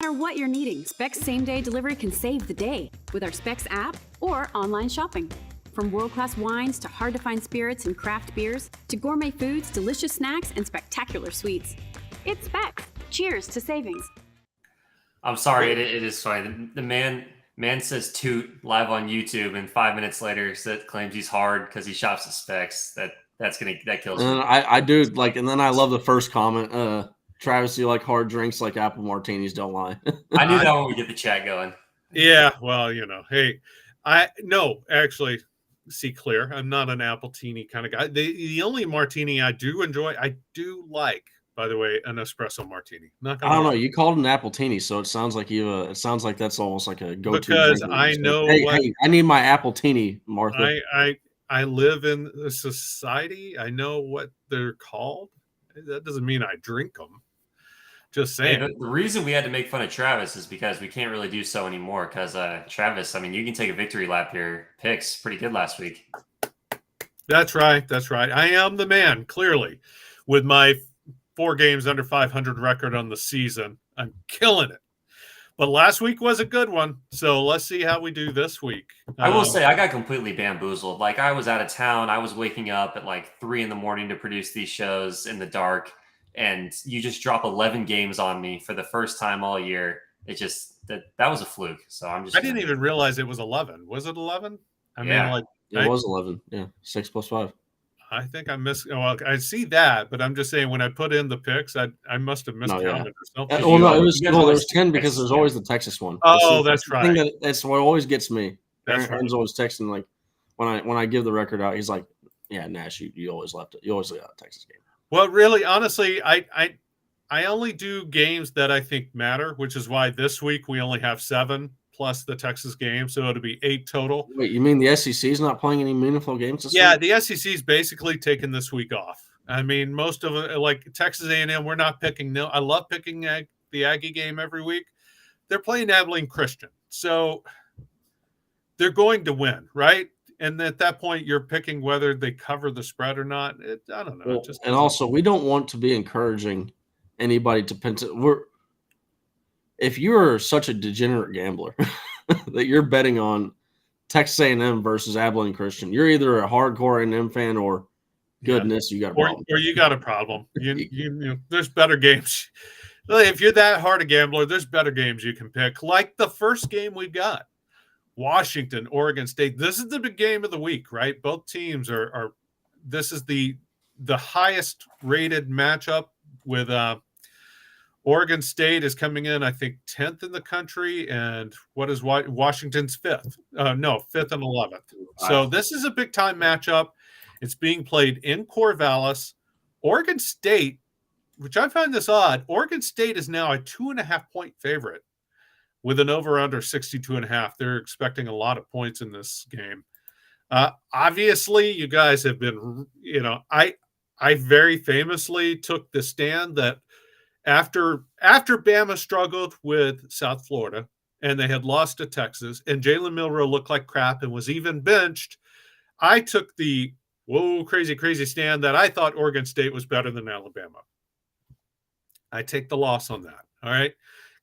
No matter what you're needing, Specs same-day delivery can save the day with our Specs app or online shopping. From world-class wines to hard-to-find spirits and craft beers to gourmet foods, delicious snacks, and spectacular sweets. It's Specs. Cheers to savings. I'm sorry, it is funny. The man says toot live on YouTube, and 5 minutes later claims he's hard because he shops at Specs. That kills me. I do and then I love the first comment. Travis, you like hard drinks like apple martinis, don't lie. I knew that when we get the chat going. Yeah, well, hey, actually, see clear. I'm not an appletini kind of guy. The only martini I do enjoy, I do like, by the way, an espresso martini. I don't know. You called it an appletini, so it sounds like it sounds like that's almost like a go-to. Because I know hey, I need my appletini, Martha. I live in a society. I know what they're called. That doesn't mean I drink them. Just Hey, saying. the reason we had to make fun of Travis is because we can't really do so anymore. Because Travis, I mean, you can take a victory lap here. Picks pretty good last week. That's right. That's right. I am the man, clearly, with my 4 games under 500 record on the season. I'm killing it. But last week was a good one. So let's see how we do this week. I will say I got completely bamboozled. Like, I was out of town. I was waking up at like 3 a.m. to produce these shows in the dark. And you just drop 11 games on me for the first time all year. It just, that was a fluke. So I'm just. I didn't even realize it was 11. Was it 11? I mean, Yeah. like, It was 11. Yeah, 6 + 5. I think I missed. Well, I see that, but I'm just saying when I put in the picks, I must have miscounted or something. Well, no, you guys always there's 10 because Texas there's game. always the Texas one. Oh, That's that's the thing right. that's what always gets me. That's Aaron's always texting like when I give the record out, he's like, "Yeah, Nash, you always left it. You always got a Texas game." Well, really, honestly, I only do games that I think matter, which is why this week we only have 7 plus the Texas game, so it'll be 8 total. Wait, you mean the SEC is not playing any meaningful games this Yeah, week? the SEC's basically taken this week off. I mean, most of it, like Texas A&M, we're not picking. No, I love picking the Aggie game every week. They're playing Abilene Christian, so they're going to win, right? And at that point, you're picking whether they cover the spread or not. I don't know. Well, and also, we don't want to be encouraging anybody to if you're such a degenerate gambler that you're betting on Texas A&M versus Abilene Christian, you're either a hardcore A&M fan or goodness, you got a problem. Or you got a problem. You there's better games. If you're that hard a gambler, there's better games you can pick. Like the first game we've got, Washington, Oregon State. This is the big game of the week, right? Both teams are. This is the highest rated matchup with Oregon State is coming in, I think, 10th in the country, and what is Washington's 5th? No, 5th and 11th. So this is a big time matchup. It's being played in Corvallis. Oregon State, which I find this odd, Oregon State is now a 2.5-point favorite with an over-under 62.5. They're expecting a lot of points in this game. Obviously, you guys have been, I very famously took the stand that after Bama struggled with South Florida and they had lost to Texas and Jalen Milroe looked like crap and was even benched, I took the crazy stand that I thought Oregon State was better than Alabama. I take the loss on that. All right.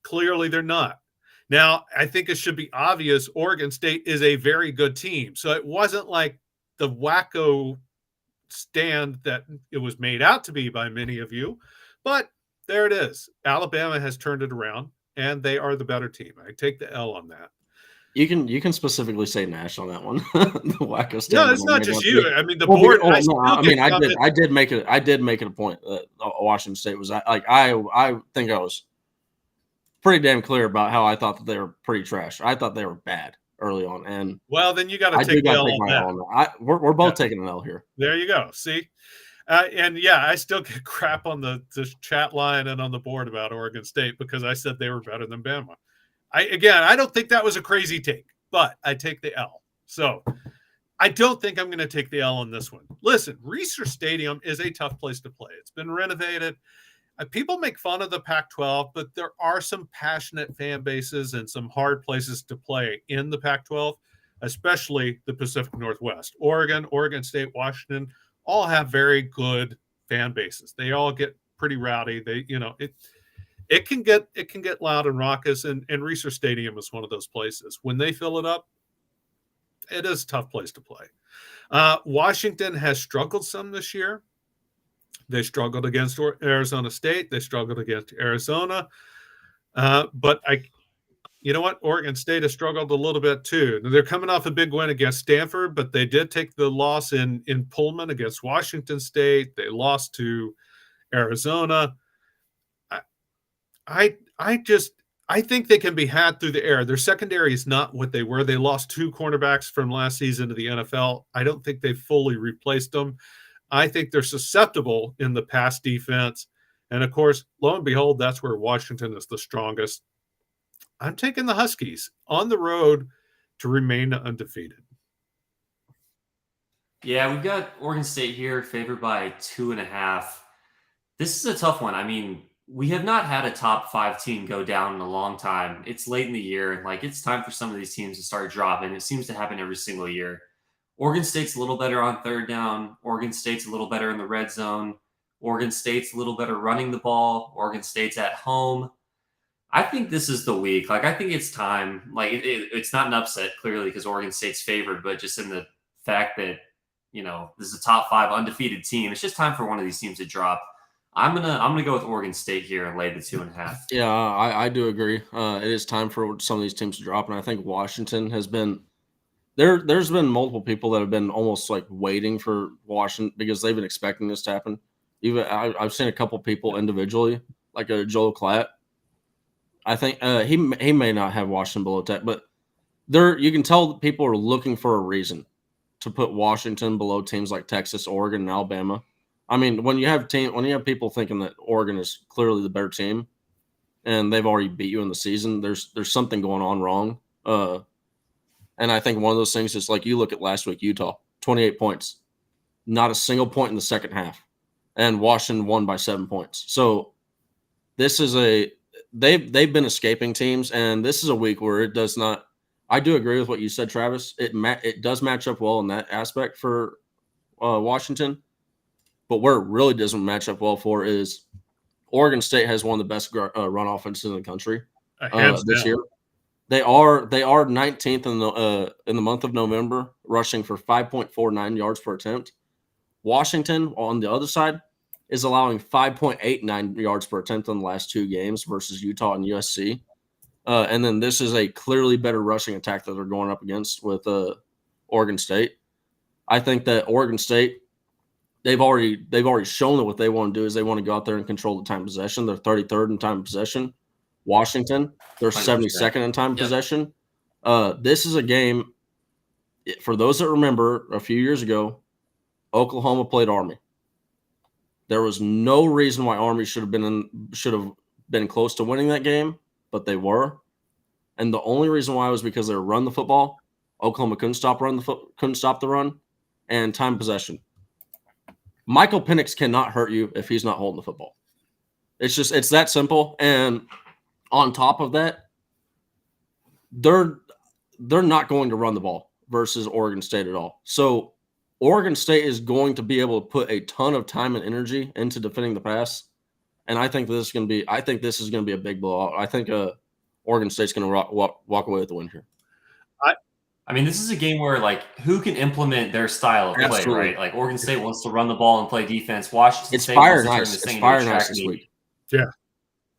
Clearly they're not. Now, I think it should be obvious Oregon State is a very good team. So it wasn't like the wacko stand that it was made out to be by many of you, but there it is. Alabama has turned it around, and they are the better team. I take the L on that. You can specifically say Nash on that one. The wacko stand. No, it's not just you. I mean, the board. I did make it a point that Washington State was I think I was pretty damn clear about how I thought that they were pretty trash. I thought they were bad early on, and well, then you got to take the L on that. We're both taking an L here. There you go. See. And yeah, I still get crap on the chat line and on the board about Oregon State because I said they were better than Bama. I don't think that was a crazy take, but I take the L. So I don't think I'm going to take the L on this one. Listen, Reser Stadium is a tough place to play. It's been renovated. People make fun of the Pac-12, but there are some passionate fan bases and some hard places to play in the Pac-12, especially the Pacific Northwest. Oregon State, Washington, all have very good fan bases. They all get pretty rowdy. It can get loud and raucous, and Reser Stadium is one of those places. When they fill it up, it is a tough place to play. Washington has struggled some this year. They struggled against Arizona State. They struggled against Arizona. But you know what? Oregon State has struggled a little bit too. They're coming off a big win against Stanford, but they did take the loss in Pullman against Washington State. They lost to Arizona. I think they can be had through the air. Their secondary is not what they were. They lost 2 cornerbacks from last season to the NFL. I don't think they fully replaced them. I think they're susceptible in the pass defense. And of course, lo and behold, that's where Washington is the strongest. I'm taking the Huskies on the road to remain undefeated. Yeah, we've got Oregon State here favored by 2.5. This is a tough one. I mean, we have not had a top 5 team go down in a long time. It's late in the year, and like it's time for some of these teams to start dropping. It seems to happen every single year. Oregon State's a little better on third down. Oregon State's a little better in the red zone. Oregon State's a little better running the ball. Oregon State's at home. I think this is the week. Like, I think it's time. Like, it's not an upset, clearly, because Oregon State's favored, but just in the fact that, this is a top 5 undefeated team, it's just time for one of these teams to drop. I'm gonna go with Oregon State here and lay the 2.5. Yeah, I do agree. It is time for some of these teams to drop, and I think Washington has been there. There's been multiple people that have been almost like waiting for Washington because they've been expecting this to happen. Even I've seen a couple people individually, like a Joel Klatt. I think he may not have Washington below Tech, but you can tell that people are looking for a reason to put Washington below teams like Texas, Oregon, and Alabama. I mean, when you have people thinking that Oregon is clearly the better team, and they've already beat you in the season, there's something going on wrong. And I think one of those things is like you look at last week, Utah, 28 points, not a single point in the second half, and Washington won by 7 points. So this is they've been escaping teams, and this is a week where it does not. I do agree with what you said, Travis. It does match up well in that aspect for Washington. But where it really doesn't match up well for is Oregon State has one of the best run offenses in the country this year. They are 19th in the month of November, rushing for 5.49 yards per attempt. Washington, on the other side, is allowing 5.89 yards per attempt in the last 2 games versus Utah and USC. And then this is a clearly better rushing attack that they're going up against with Oregon State. I think that Oregon State, they've already shown that what they want to do is they want to go out there and control the time possession. They're 33rd in time possession. Washington, they're 72nd in time possession. This is a game, for those that remember, a few years ago, Oklahoma played Army. There was no reason why Army should have been close to winning that game, but they were. And the only reason why was because they were running the football. Oklahoma couldn't stop the run, and time possession. Michael Penix cannot hurt you if he's not holding the football. It's that simple. And on top of that, they're not going to run the ball versus Oregon State at all. So Oregon State is going to be able to put a ton of time and energy into defending the pass. And I think this is going to be a big blowout. I think Oregon State's going to walk away with the win here. I mean, this is a game where, like, who can implement their style of play, Absolutely. right? Like, Oregon State wants to run the ball and play defense. Washington State fire wants to turn nice. this thing It's into fire a track nice this meet. week. Yeah.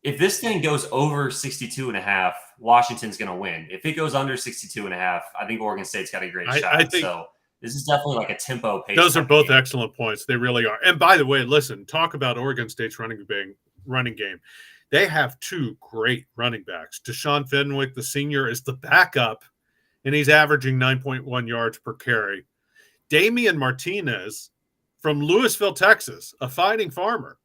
If this thing goes over 62.5, Washington's going to win. If it goes under 62.5, I think Oregon State's got a great shot. I think so this is definitely like a tempo pace. Those are both excellent points. They really are. And by the way, listen, talk about Oregon State's running game. They have 2 great running backs. Deshaun Fenwick, the senior, is the backup, and he's averaging 9.1 yards per carry. Damian Martinez from Louisville, Texas, a fighting farmer,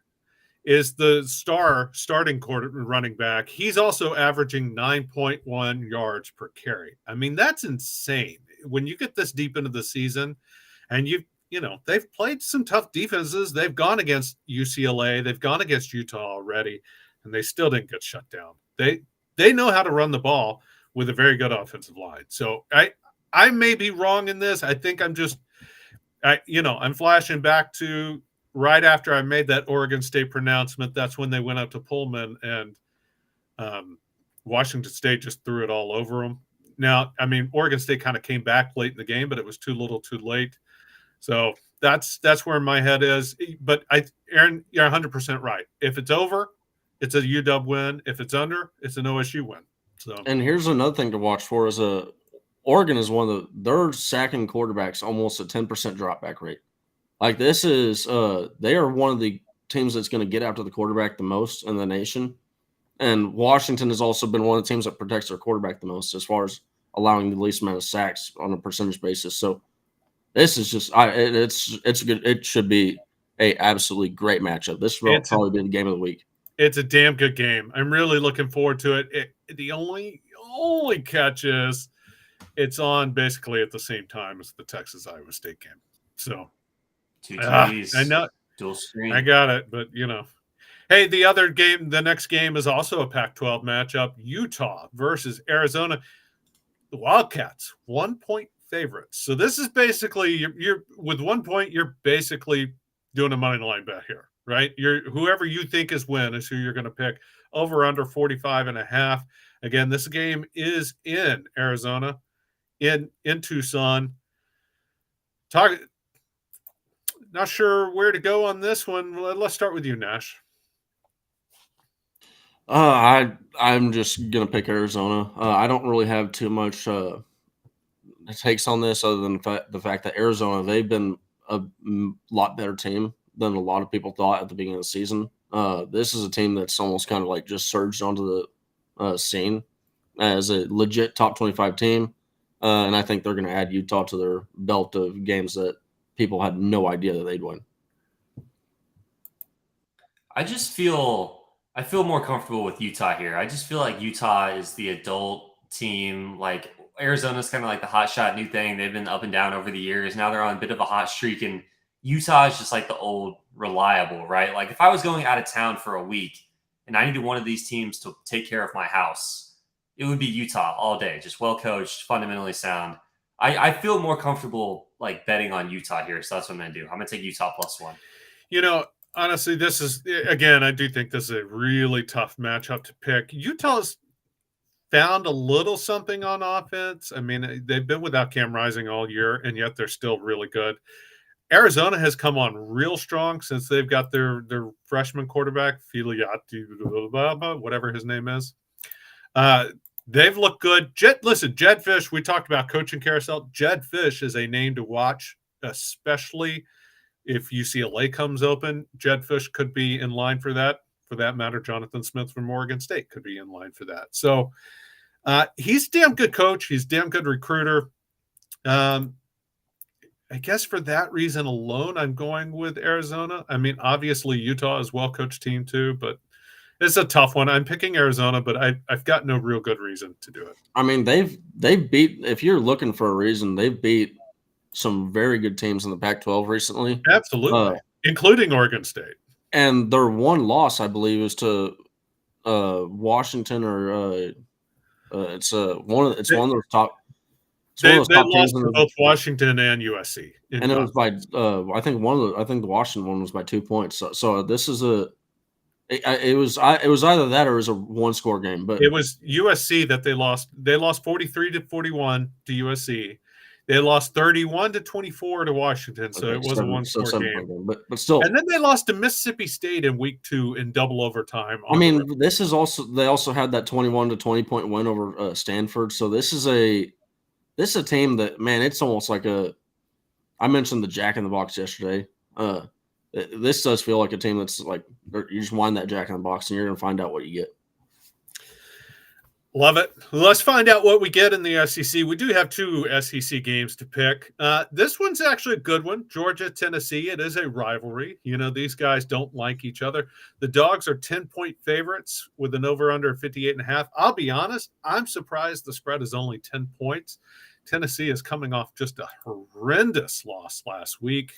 is the starting running back. He's also averaging 9.1 yards per carry. I mean, that's insane. When you get this deep into the season and they've played some tough defenses. They've gone against UCLA. They've gone against Utah already, and they still didn't get shut down. They know how to run the ball with a very good offensive line. So I may be wrong in this. I think I'm flashing back to right after I made that Oregon State pronouncement. That's when they went up to Pullman, and Washington State just threw it all over them. Now, I mean, Oregon State kind of came back late in the game, but it was too little too late. So that's where my head is. But Aaron, you're 100% right. If it's over, it's a UW win. If it's under, it's an OSU win. So, and here's another thing to watch for is Oregon is they're sacking quarterbacks almost a 10% drop back rate. Like this is they are one of the teams that's going to get after the quarterback the most in the nation. And Washington has also been one of the teams that protects their quarterback the most as far as allowing the least amount of sacks on a percentage basis. So this is just it's good. It should be a absolutely great matchup. This will probably be the game of the week. It's a damn good game. I'm really looking forward to it. The only catch is it's on basically at the same time as the Texas Iowa State game. So 2 TVs. I know dual screen. I got it, but Hey, the next game is also a Pac-12 matchup. Utah versus Arizona. The Wildcats, 1-point favorites. So this is basically you're with 1 point, you're basically doing a money line bet here, right? Whoever you think is who you're going to pick. Over under 45.5. Again, this game is in Arizona, in Tucson. Not sure where to go on this one. Let's start with you, Nash. I'm just gonna pick Arizona. I don't really have too much takes on this other than the fact that Arizona, they've been a lot better team than a lot of people thought at the beginning of the season. This is a team that's almost kind of like just surged onto the scene as a legit top 25 team. And I think they're going to add Utah to their belt of games that people had no idea that they'd win. I feel more comfortable with Utah here. I just feel like Utah is the adult team. Like Arizona's kind of like the hot shot new thing. They've been up and down over the years. Now they're on a bit of a hot streak, and Utah is just like the old reliable, right? Like if I was going out of town for a week and I needed one of these teams to take care of my house, it would be Utah all day. Just well coached, fundamentally sound. I feel more comfortable like betting on Utah here, so that's what I'm going to do. I'm going to take Utah +1. Honestly, this is, again, I do think this is a really tough matchup to pick. Utah's found a little something on offense. I mean, they've been without Cam Rising all year, and yet they're still really good. Arizona has come on real strong since they've got their freshman quarterback, Filiati, whatever his name is. They've looked good. Jed Fish, we talked about coaching carousel. Jed Fish is a name to watch, especially if UCLA comes open. Jed Fish could be in line for that. For that matter, Jonathan Smith from Oregon State could be in line for that. So he's a damn good coach. He's a damn good recruiter. I guess for that reason alone, I'm going with Arizona. I mean, obviously Utah is a well-coached team too, but it's a tough one. I'm picking Arizona, but I've got no real good reason to do it. I mean, they've beat, if you're looking for a reason, they've beat some very good teams in the Pac-12 recently. Absolutely, including Oregon State. And their one loss, I believe, is to Washington, or it's one of those top. They lost to both Washington and USC, and it was by I think the Washington one was by 2 points. So this is it was either that or it was a one-score game. But it was USC that they lost. They lost 43-41 to USC. They lost 31-24 to Washington, so it was a one-score game. But still, and then they lost to Mississippi State in week 2 in double overtime. I mean, they also had that 21-20 point win over Stanford. So this is a team that, man, it's almost like I mentioned the Jack in the Box yesterday. This does feel like a team that's like you just wind that Jack in the Box and you're going to find out what you get. Love it. Let's find out what we get in the SEC. We do have 2 SEC games to pick. This one's actually a good one. Georgia, Tennessee. It is a rivalry. These guys don't like each other. The Dogs are 10-point favorites with an over-under of 58.5. I'll be honest, I'm surprised the spread is only 10 points. Tennessee is coming off just a horrendous loss last week.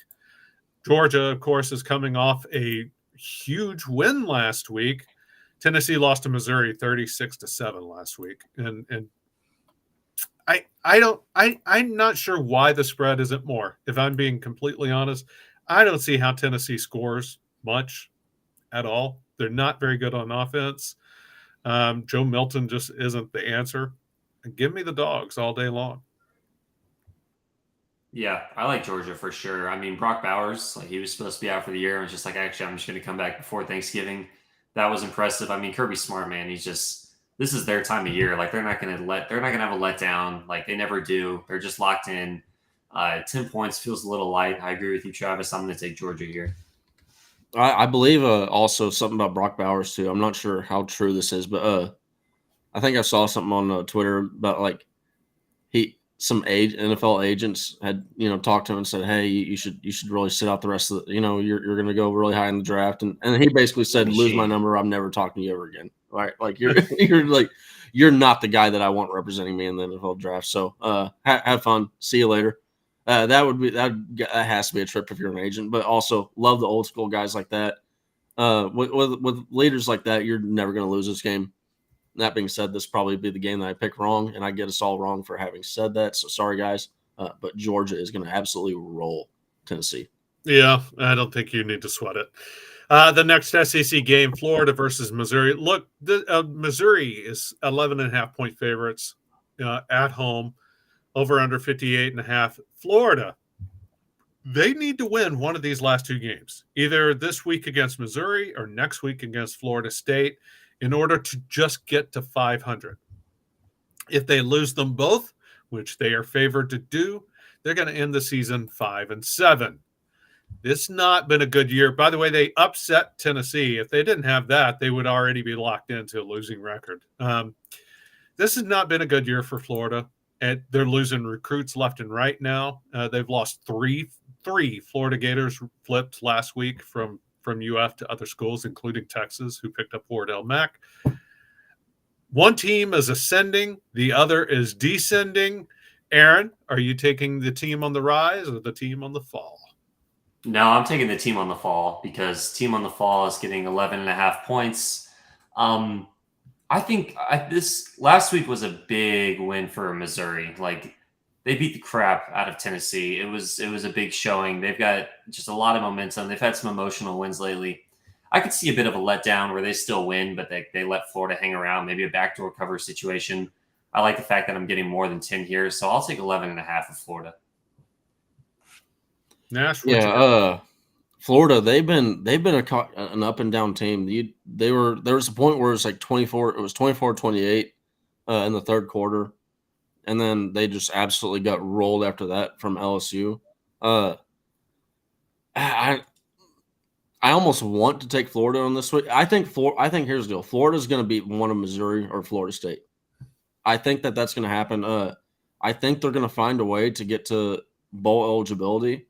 Georgia, of course, is coming off a huge win last week. Tennessee lost to Missouri 36-7 last week. And I'm not sure why the spread isn't more. If I'm being completely honest, I don't see how Tennessee scores much at all. They're not very good on offense. Joe Milton just isn't the answer. And give me the Dogs all day long. Yeah, I like Georgia for sure. I mean, Brock Bowers, like he was supposed to be out for the year, and was just like, actually, I'm just going to come back before Thanksgiving. That was impressive. I mean, Kirby Smart, man, this is their time of year. Like they're not going to have a letdown. Like they never do. They're just locked in. 10 points feels a little light. I agree with you, Travis. I'm going to take Georgia here. I believe also something about Brock Bowers too. I'm not sure how true this is, but I think I saw something on Twitter about like some NFL agents had talked to him and said, hey, you should really sit out the rest of the, you're going to go really high in the draft, and he basically said, lose my number, I'm never talking to you ever again. Right? Like you're not the guy that I want representing me in the NFL draft. So have fun. See you later. That has to be a trip if you're an agent, but also love the old school guys like that. With leaders like that, you're never going to lose this game. That being said, this probably be the game that I pick wrong, and I get us all wrong for having said that. So sorry, guys. But Georgia is going to absolutely roll Tennessee. Yeah, I don't think you need to sweat it. The next SEC game, Florida versus Missouri. Look, Missouri is 11.5-point favorites at home, over under 58.5. Florida, they need to win one of these last two games, either this week against Missouri or next week against Florida State, in order to just get to 500. If they lose them both, which they are favored to do, they're going to end the season 5-7. This has not been a good year. By the way, they upset Tennessee. If they didn't have that, they would already be locked into a losing record. This has not been a good year for Florida. And they're losing recruits left and right now. They've lost three Florida Gators flipped last week from UF to other schools, including Texas, who picked up Wardell Mack. One team is ascending. The other is descending. Aaron, are you taking the team on the rise or the team on the fall? No, I'm taking the team on the fall because team on the fall is getting 11.5 points. I think this last week was a big win for Missouri. Like, they beat the crap out of Tennessee. It was a big showing. They've got just a lot of momentum. They've had some emotional wins lately. I could see a bit of a letdown where they still win, but they let Florida hang around, maybe a backdoor cover situation. I like the fact that I'm getting more than 10 here, so I'll take 11.5 of Florida. Nash, Florida, they've been an up and down team. There was a point where it was like 24-28 in the third quarter, and then they just absolutely got rolled after that from LSU. I almost want to take Florida on this week. I think here's the deal. Florida's going to beat one of Missouri or Florida State. I think that's going to happen. I think they're going to find a way to get to bowl eligibility.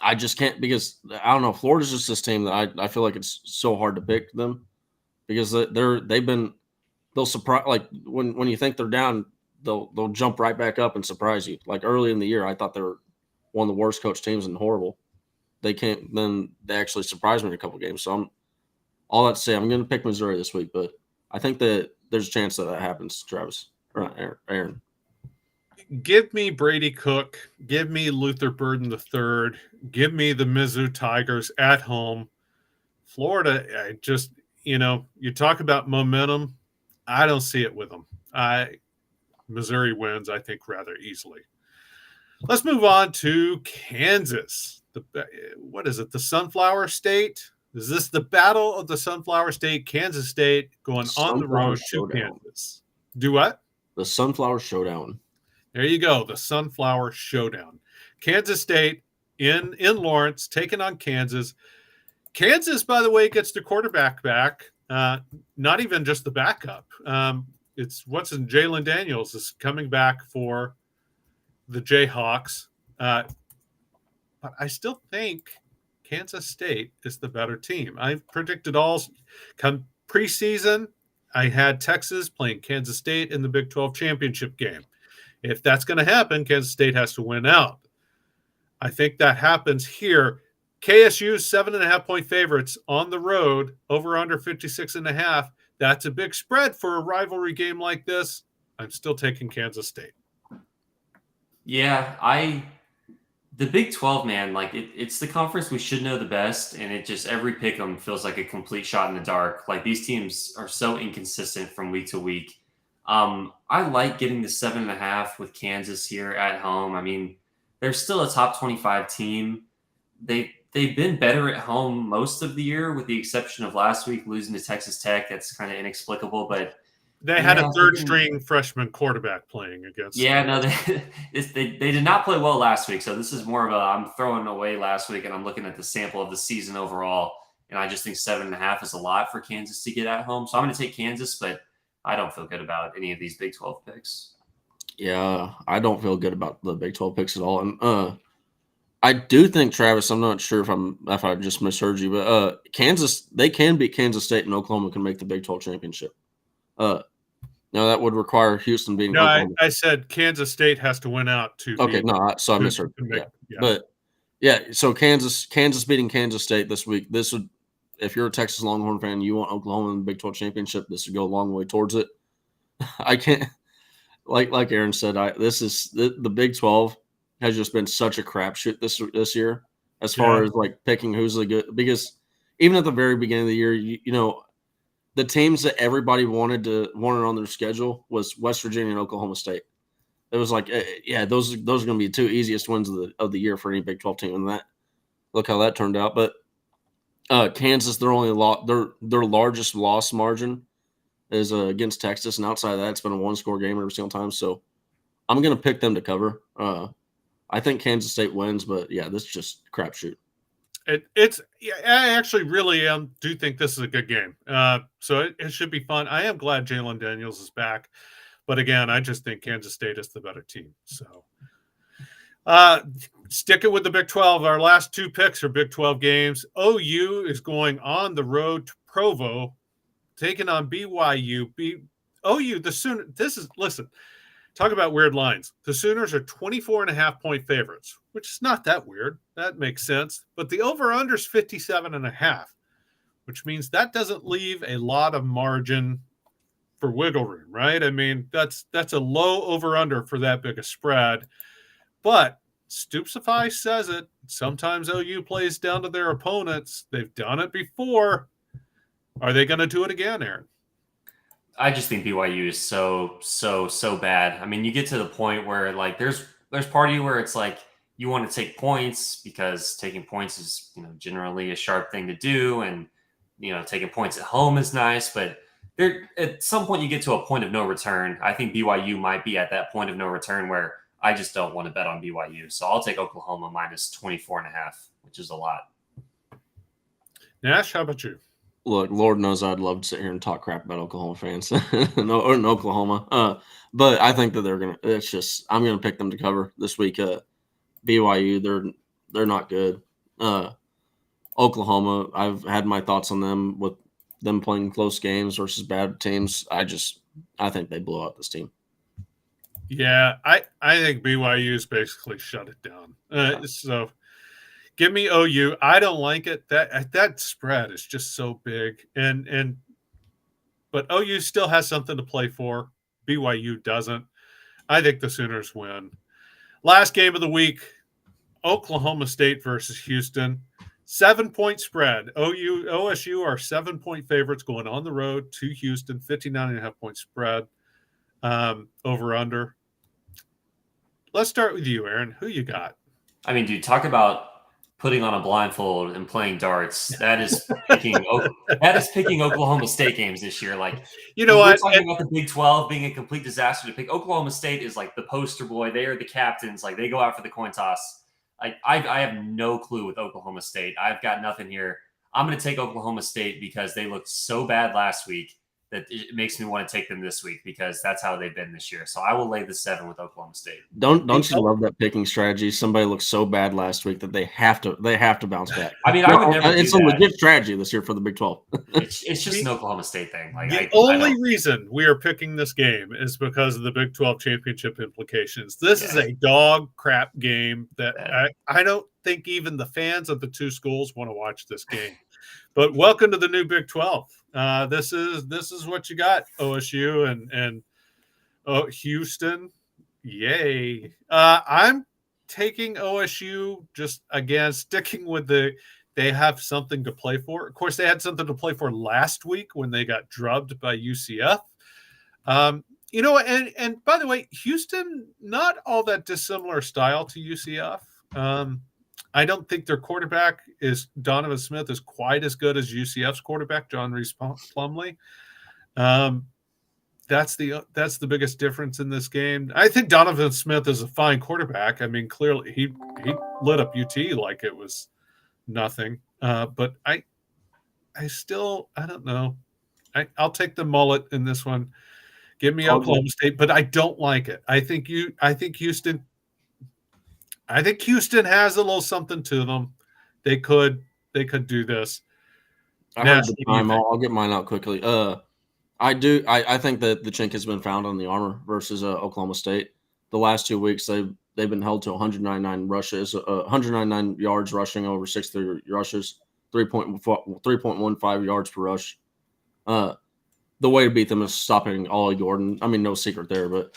I just can't, because I don't know. Florida's just this team that I feel like it's so hard to pick them, because they'll surprise, like when you think they're down, they'll jump right back up and surprise you. Like early in the year, I thought they were one of the worst coached teams and horrible. Then they actually surprised me in a couple games. So all that to say, I'm going to pick Missouri this week, but I think that there's a chance that happens, Travis or Aaron. Give me Brady Cook. Give me Luther Burden III. Give me the Mizzou Tigers at home. Florida, you talk about momentum. I don't see it with them. Missouri wins, I think, rather easily. Let's move on to Kansas. What is it? The Sunflower State? Is this the battle of the Sunflower State? Kansas State going on the road to Kansas. Do what? The Sunflower Showdown. There you go. The Sunflower Showdown. Kansas State in Lawrence taking on Kansas. Kansas, by the way, gets the quarterback back. Not even just the backup. It's Jalen Daniels is coming back for the Jayhawks. But I still think Kansas State is the better team. I've predicted all come preseason. I had Texas playing Kansas State in the Big 12 championship game. If that's going to happen, Kansas State has to win out. I think that happens here. KSU 7.5-point favorites on the road, over under 56.5. That's a big spread for a rivalry game like this. I'm still taking Kansas State. Yeah, the Big 12, man, like it's the conference we should know the best, and it just every pick 'em feels like a complete shot in the dark. Like, these teams are so inconsistent from week to week. I like getting the 7.5 with Kansas here at home. I mean, they're still a top 25 team. They've been better at home most of the year, with the exception of last week losing to Texas Tech. That's kind of inexplicable, but they had a third-string freshman quarterback playing against. Yeah, no, they did not play well last week. So this is more of I'm throwing away last week, and I'm looking at the sample of the season overall, and I just think 7.5 is a lot for Kansas to get at home. So I'm going to take Kansas, but I don't feel good about any of these Big 12 picks. Yeah, I don't feel good about the Big 12 picks at all. And I do think, Travis, I'm not sure if I just misheard you, but Kansas, they can beat Kansas State, and Oklahoma can make the Big 12 championship. Now that would require Houston beating Oklahoma. I said Kansas State has to win out to. Okay, so I misheard. Yeah. But yeah, so Kansas beating Kansas State this week. This would if you're a Texas Longhorn fan, you want Oklahoma in the Big 12 championship, this would go a long way towards it. I can't, like Aaron said, the Big 12 has just been such a crapshoot this year as far as like picking who's the good, because even at the very beginning of the year, you know, the teams that everybody wanted on their schedule was West Virginia and Oklahoma State. It was like, those are going to be the two easiest wins of the year for any Big 12 team. And look how that turned out. But Kansas, their largest loss margin is against Texas, and outside of that, it's been a one-score game every single time. So I'm going to pick them to cover. I think Kansas State wins, but yeah, this is just crapshoot. I actually really do think this is a good game. So it should be fun. I am glad Jalen Daniels is back, but again, I just think Kansas State is the better team. So stick it with the Big 12. Our last two picks are Big 12 games. OU is going on the road to Provo, taking on BYU. OU, listen, talk about weird lines. The Sooners are 24.5-point favorites, which is not that weird. That makes sense. But the over-under is 57.5, which means that doesn't leave a lot of margin for wiggle room, right? I mean, that's a low over-under for that big a spread. But Stoopsify says it. Sometimes OU plays down to their opponents. They've done it before. Are they going to do it again, Aaron? I just think BYU is so bad. I mean, you get to the point where like there's part of you where it's like you want to take points because taking points is, you know, generally a sharp thing to do, and you know, taking points at home is nice, but there at some point you get to a point of no return. I think BYU might be at that point of no return where I just don't want to bet on BYU. So I'll take Oklahoma minus 24.5, which is a lot. Nash, how about you? Look, Lord knows I'd love to sit here and talk crap about Oklahoma fans in Oklahoma. But I think that I'm going to pick them to cover this week. BYU, they're not good. Oklahoma, I've had my thoughts on them with them playing close games versus bad teams. I think they blow out this team. Yeah, I think BYU's basically shut it down. So give me OU. I don't like it. That spread is just so big, but OU still has something to play for. BYU doesn't. I think the Sooners win. Last game of the week, Oklahoma State versus Houston. 7-point spread. OSU are 7-point favorites going on the road to Houston. 59.5-point spread. Over under. Let's start with you, Aaron. Who you got? I mean, dude, talk about putting on a blindfold and playing darts. That is picking Oklahoma State games this year. Like, you know what? We're talking about the Big 12 being a complete disaster. To pick Oklahoma State is like the poster boy. They are the captains. Like, they go out for the coin toss. Like, I have no clue with Oklahoma State. I've got nothing here. I'm going to take Oklahoma State because they looked so bad last week that it makes me want to take them this week because that's how they've been this year. So I will lay the 7 with Oklahoma State. Don't you love that picking strategy? Somebody looked so bad last week that they have to bounce back. I mean, I would never. It's a legit strategy this year for the Big 12. It's just an Oklahoma State thing. Like the only reason we are picking this game is because of the Big 12 championship implications. This is a dog crap game that I don't think even the fans of the two schools want to watch this game. But welcome to the new Big 12. This is what you got, OSU and Houston. Yay. I'm taking OSU just, again, sticking with they have something to play for. Of course, they had something to play for last week when they got drubbed by UCF. You know, and by the way, Houston, not all that dissimilar style to UCF. I don't think their quarterback Donovan Smith is quite as good as UCF's quarterback, John Reese Plumlee. That's the biggest difference in this game. I think Donovan Smith is a fine quarterback. I mean, clearly he lit up UT like it was nothing. But I don't know. I'll take the mullet in this one. Give me Oklahoma State, but I don't like it. I think Houston has a little something to them. They could do this. I heard the time. I'll get mine out quickly. I think that the chink has been found on the armor versus Oklahoma State. The last 2 weeks they've been held to 199 rushes, 199 yards rushing over 63 rushes. 3.15 yards per rush. The way to beat them is stopping Ollie Gordon. I mean, no secret there, but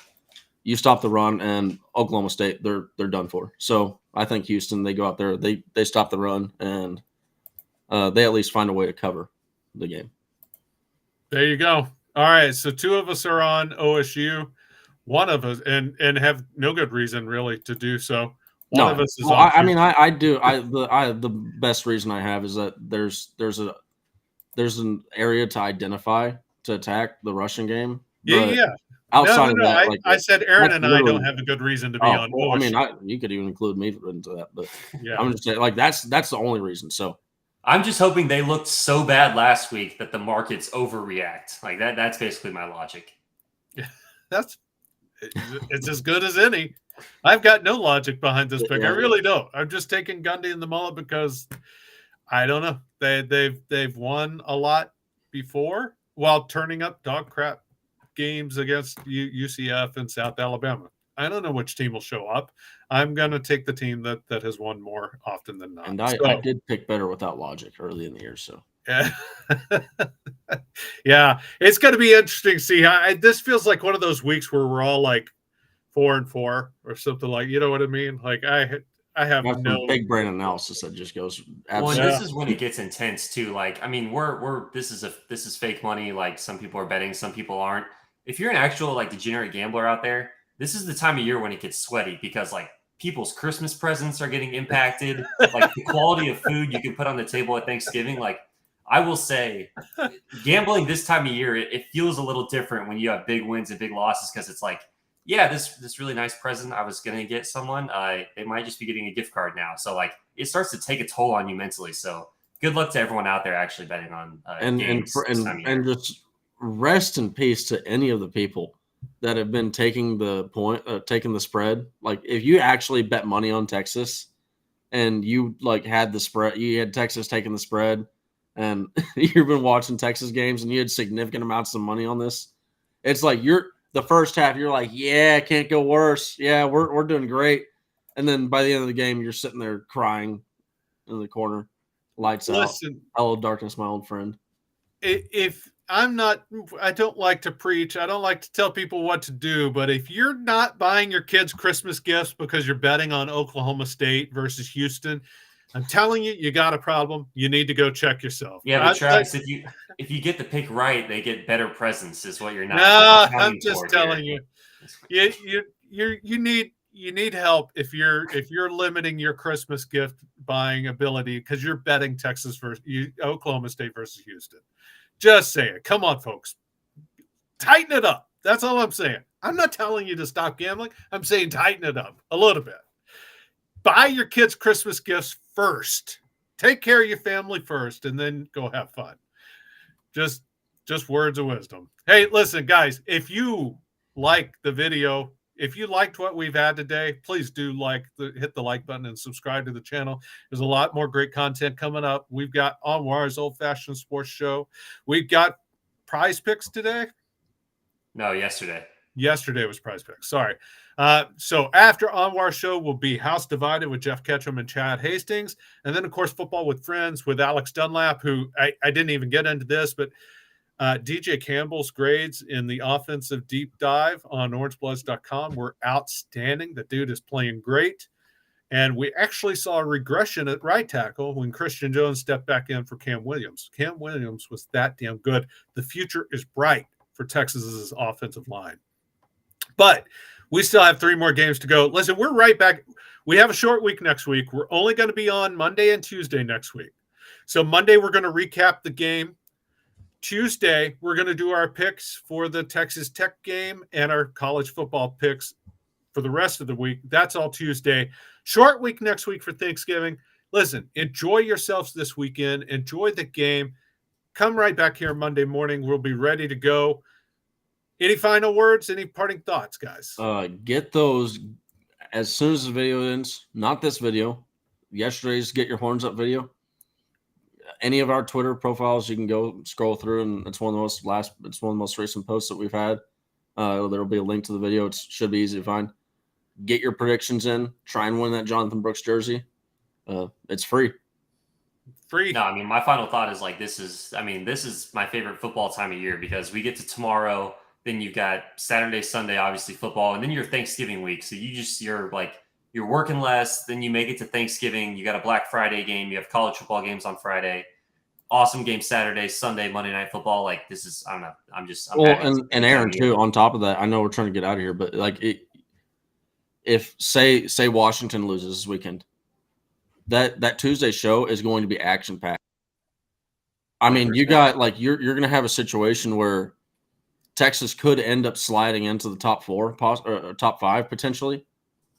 you stop the run, and Oklahoma State, they're done for. So I think Houston, they go out there, they stop the run, and they at least find a way to cover the game. There you go. All right, so two of us are on OSU. One of us, and have no good reason really to do so. One of us is on. I do. The best reason I have is that there's an area to identify to attack the rushing game. Yeah. Outside of that, I said Aaron and I don't have a good reason to be on. Well, I mean, you could even include me into that, but yeah, I'm just saying, that's the only reason. So I'm just hoping they looked so bad last week that the markets overreact. Like that. That's basically my logic. Yeah, it's as good as any. I've got no logic behind this pick. I really don't. I'm just taking Gundy and the mullet because I don't know. They've won a lot before while turning up dog crap games against UCF and South Alabama. I don't know which team will show up. I'm going to take the team that has won more often than not. And I did pick better without logic early in the year. So yeah, yeah, it's going to be interesting to see how this feels like one of those weeks where we're all like 4-4 or something, like, you know what I mean? Like I have no big brain analysis that just goes. Absolutely. Well, this is when it gets intense too. Like, I mean, this is fake money. Like, some people are betting, some people aren't. If you're an actual like degenerate gambler out there, this is the time of year when it gets sweaty because like people's Christmas presents are getting impacted. Like the quality of food you can put on the table at Thanksgiving. Like, I will say, gambling this time of year, it feels a little different when you have big wins and big losses because it's like, yeah, this really nice present I was going to get someone, they might just be getting a gift card now. So like it starts to take a toll on you mentally. So good luck to everyone out there actually betting on games and just rest in peace to any of the people that have been taking the spread. Like if you actually bet money on Texas and you like had the spread, you had Texas taking the spread, and you've been watching Texas games and you had significant amounts of money on this. It's like the first half, you're like, yeah, can't go worse. Yeah, we're doing great. And then by the end of the game, you're sitting there crying in the corner, lights out. Hello, darkness, my old friend. If I don't like to preach. I don't like to tell people what to do. But if you're not buying your kids Christmas gifts because you're betting on Oklahoma State versus Houston, I'm telling you, you got a problem. You need to go check yourself. Yeah, but Travis, if you get the pick right, they get better presents. Is what you're not. No, I'm just telling you. You need help if you're limiting your Christmas gift buying ability because you're betting Oklahoma State versus Houston. Just say it. Come on, folks. Tighten it up. That's all I'm saying. I'm not telling you to stop gambling. I'm saying tighten it up a little bit. Buy your kids Christmas gifts first. Take care of your family first, and then go have fun. Just words of wisdom. Hey, listen, guys, if you like the video, if you liked what we've had today, please do hit the like button and subscribe to the channel. There's a lot more great content coming up. We've got Anwar's Old Fashioned Sports Show. We've got Prize Picks today. No, yesterday. Yesterday was Prize Picks. Sorry. So after Anwar's show will be House Divided with Jeff Ketchum and Chad Hastings. And then, of course, Football with Friends with Alex Dunlap, who I didn't even get into this, but DJ Campbell's grades in the offensive deep dive on orangebloods.com were outstanding. The dude is playing great. And we actually saw a regression at right tackle when Christian Jones stepped back in for Cam Williams. Cam Williams was that damn good. The future is bright for Texas's offensive line. But we still have 3 more games to go. Listen, we're right back. We have a short week next week. We're only going to be on Monday and Tuesday next week. So Monday, we're going to recap the game. Tuesday, we're going to do our picks for the Texas Tech game and our college football picks for the rest of the week. That's all Tuesday. Short week next week for Thanksgiving. Listen, enjoy yourselves this weekend. Enjoy the game. Come right back here Monday morning. We'll be ready to go. Any final words? Any parting thoughts, guys? Get those as soon as the video ends. Not this video. Yesterday's Get Your Horns Up video. Any of our Twitter profiles, you can go scroll through, and it's one of the most recent posts that we've had. There'll be a link to the video. It should be easy to find. Get your predictions in. Try and win that Jonathan Brooks jersey. It's free. Free. No, I mean, my final thought is like, this is my favorite football time of year because we get to tomorrow, then you've got Saturday, Sunday, obviously football, and then your Thanksgiving week. So you're working less, then you make it to Thanksgiving. You got a Black Friday game. You have college football games on Friday. Awesome game Saturday, Sunday, Monday Night Football. Like, this is, I don't know. I'm well, and Aaron too, on top of that, I know we're trying to get out of here, but like if say Washington loses this weekend, that Tuesday show is going to be action packed. I mean, you got like you're going to have a situation where Texas could end up sliding into the top 4, top 5 potentially,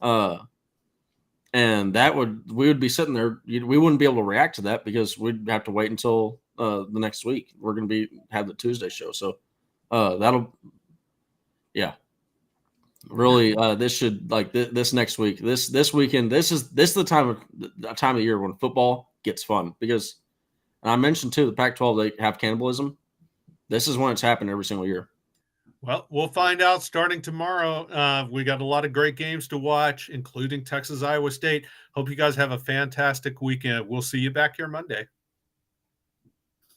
and we would be sitting there. We wouldn't be able to react to that because we'd have to wait until the next week. We're going to have the Tuesday show, so really, this should like this next week, this weekend. This is the time of year when football gets fun because, and I mentioned too, the Pac-12 they have cannibalism. This is when it's happened every single year. Well, we'll find out starting tomorrow. We got a lot of great games to watch, including Texas, Iowa State. Hope you guys have a fantastic weekend. We'll see you back here Monday.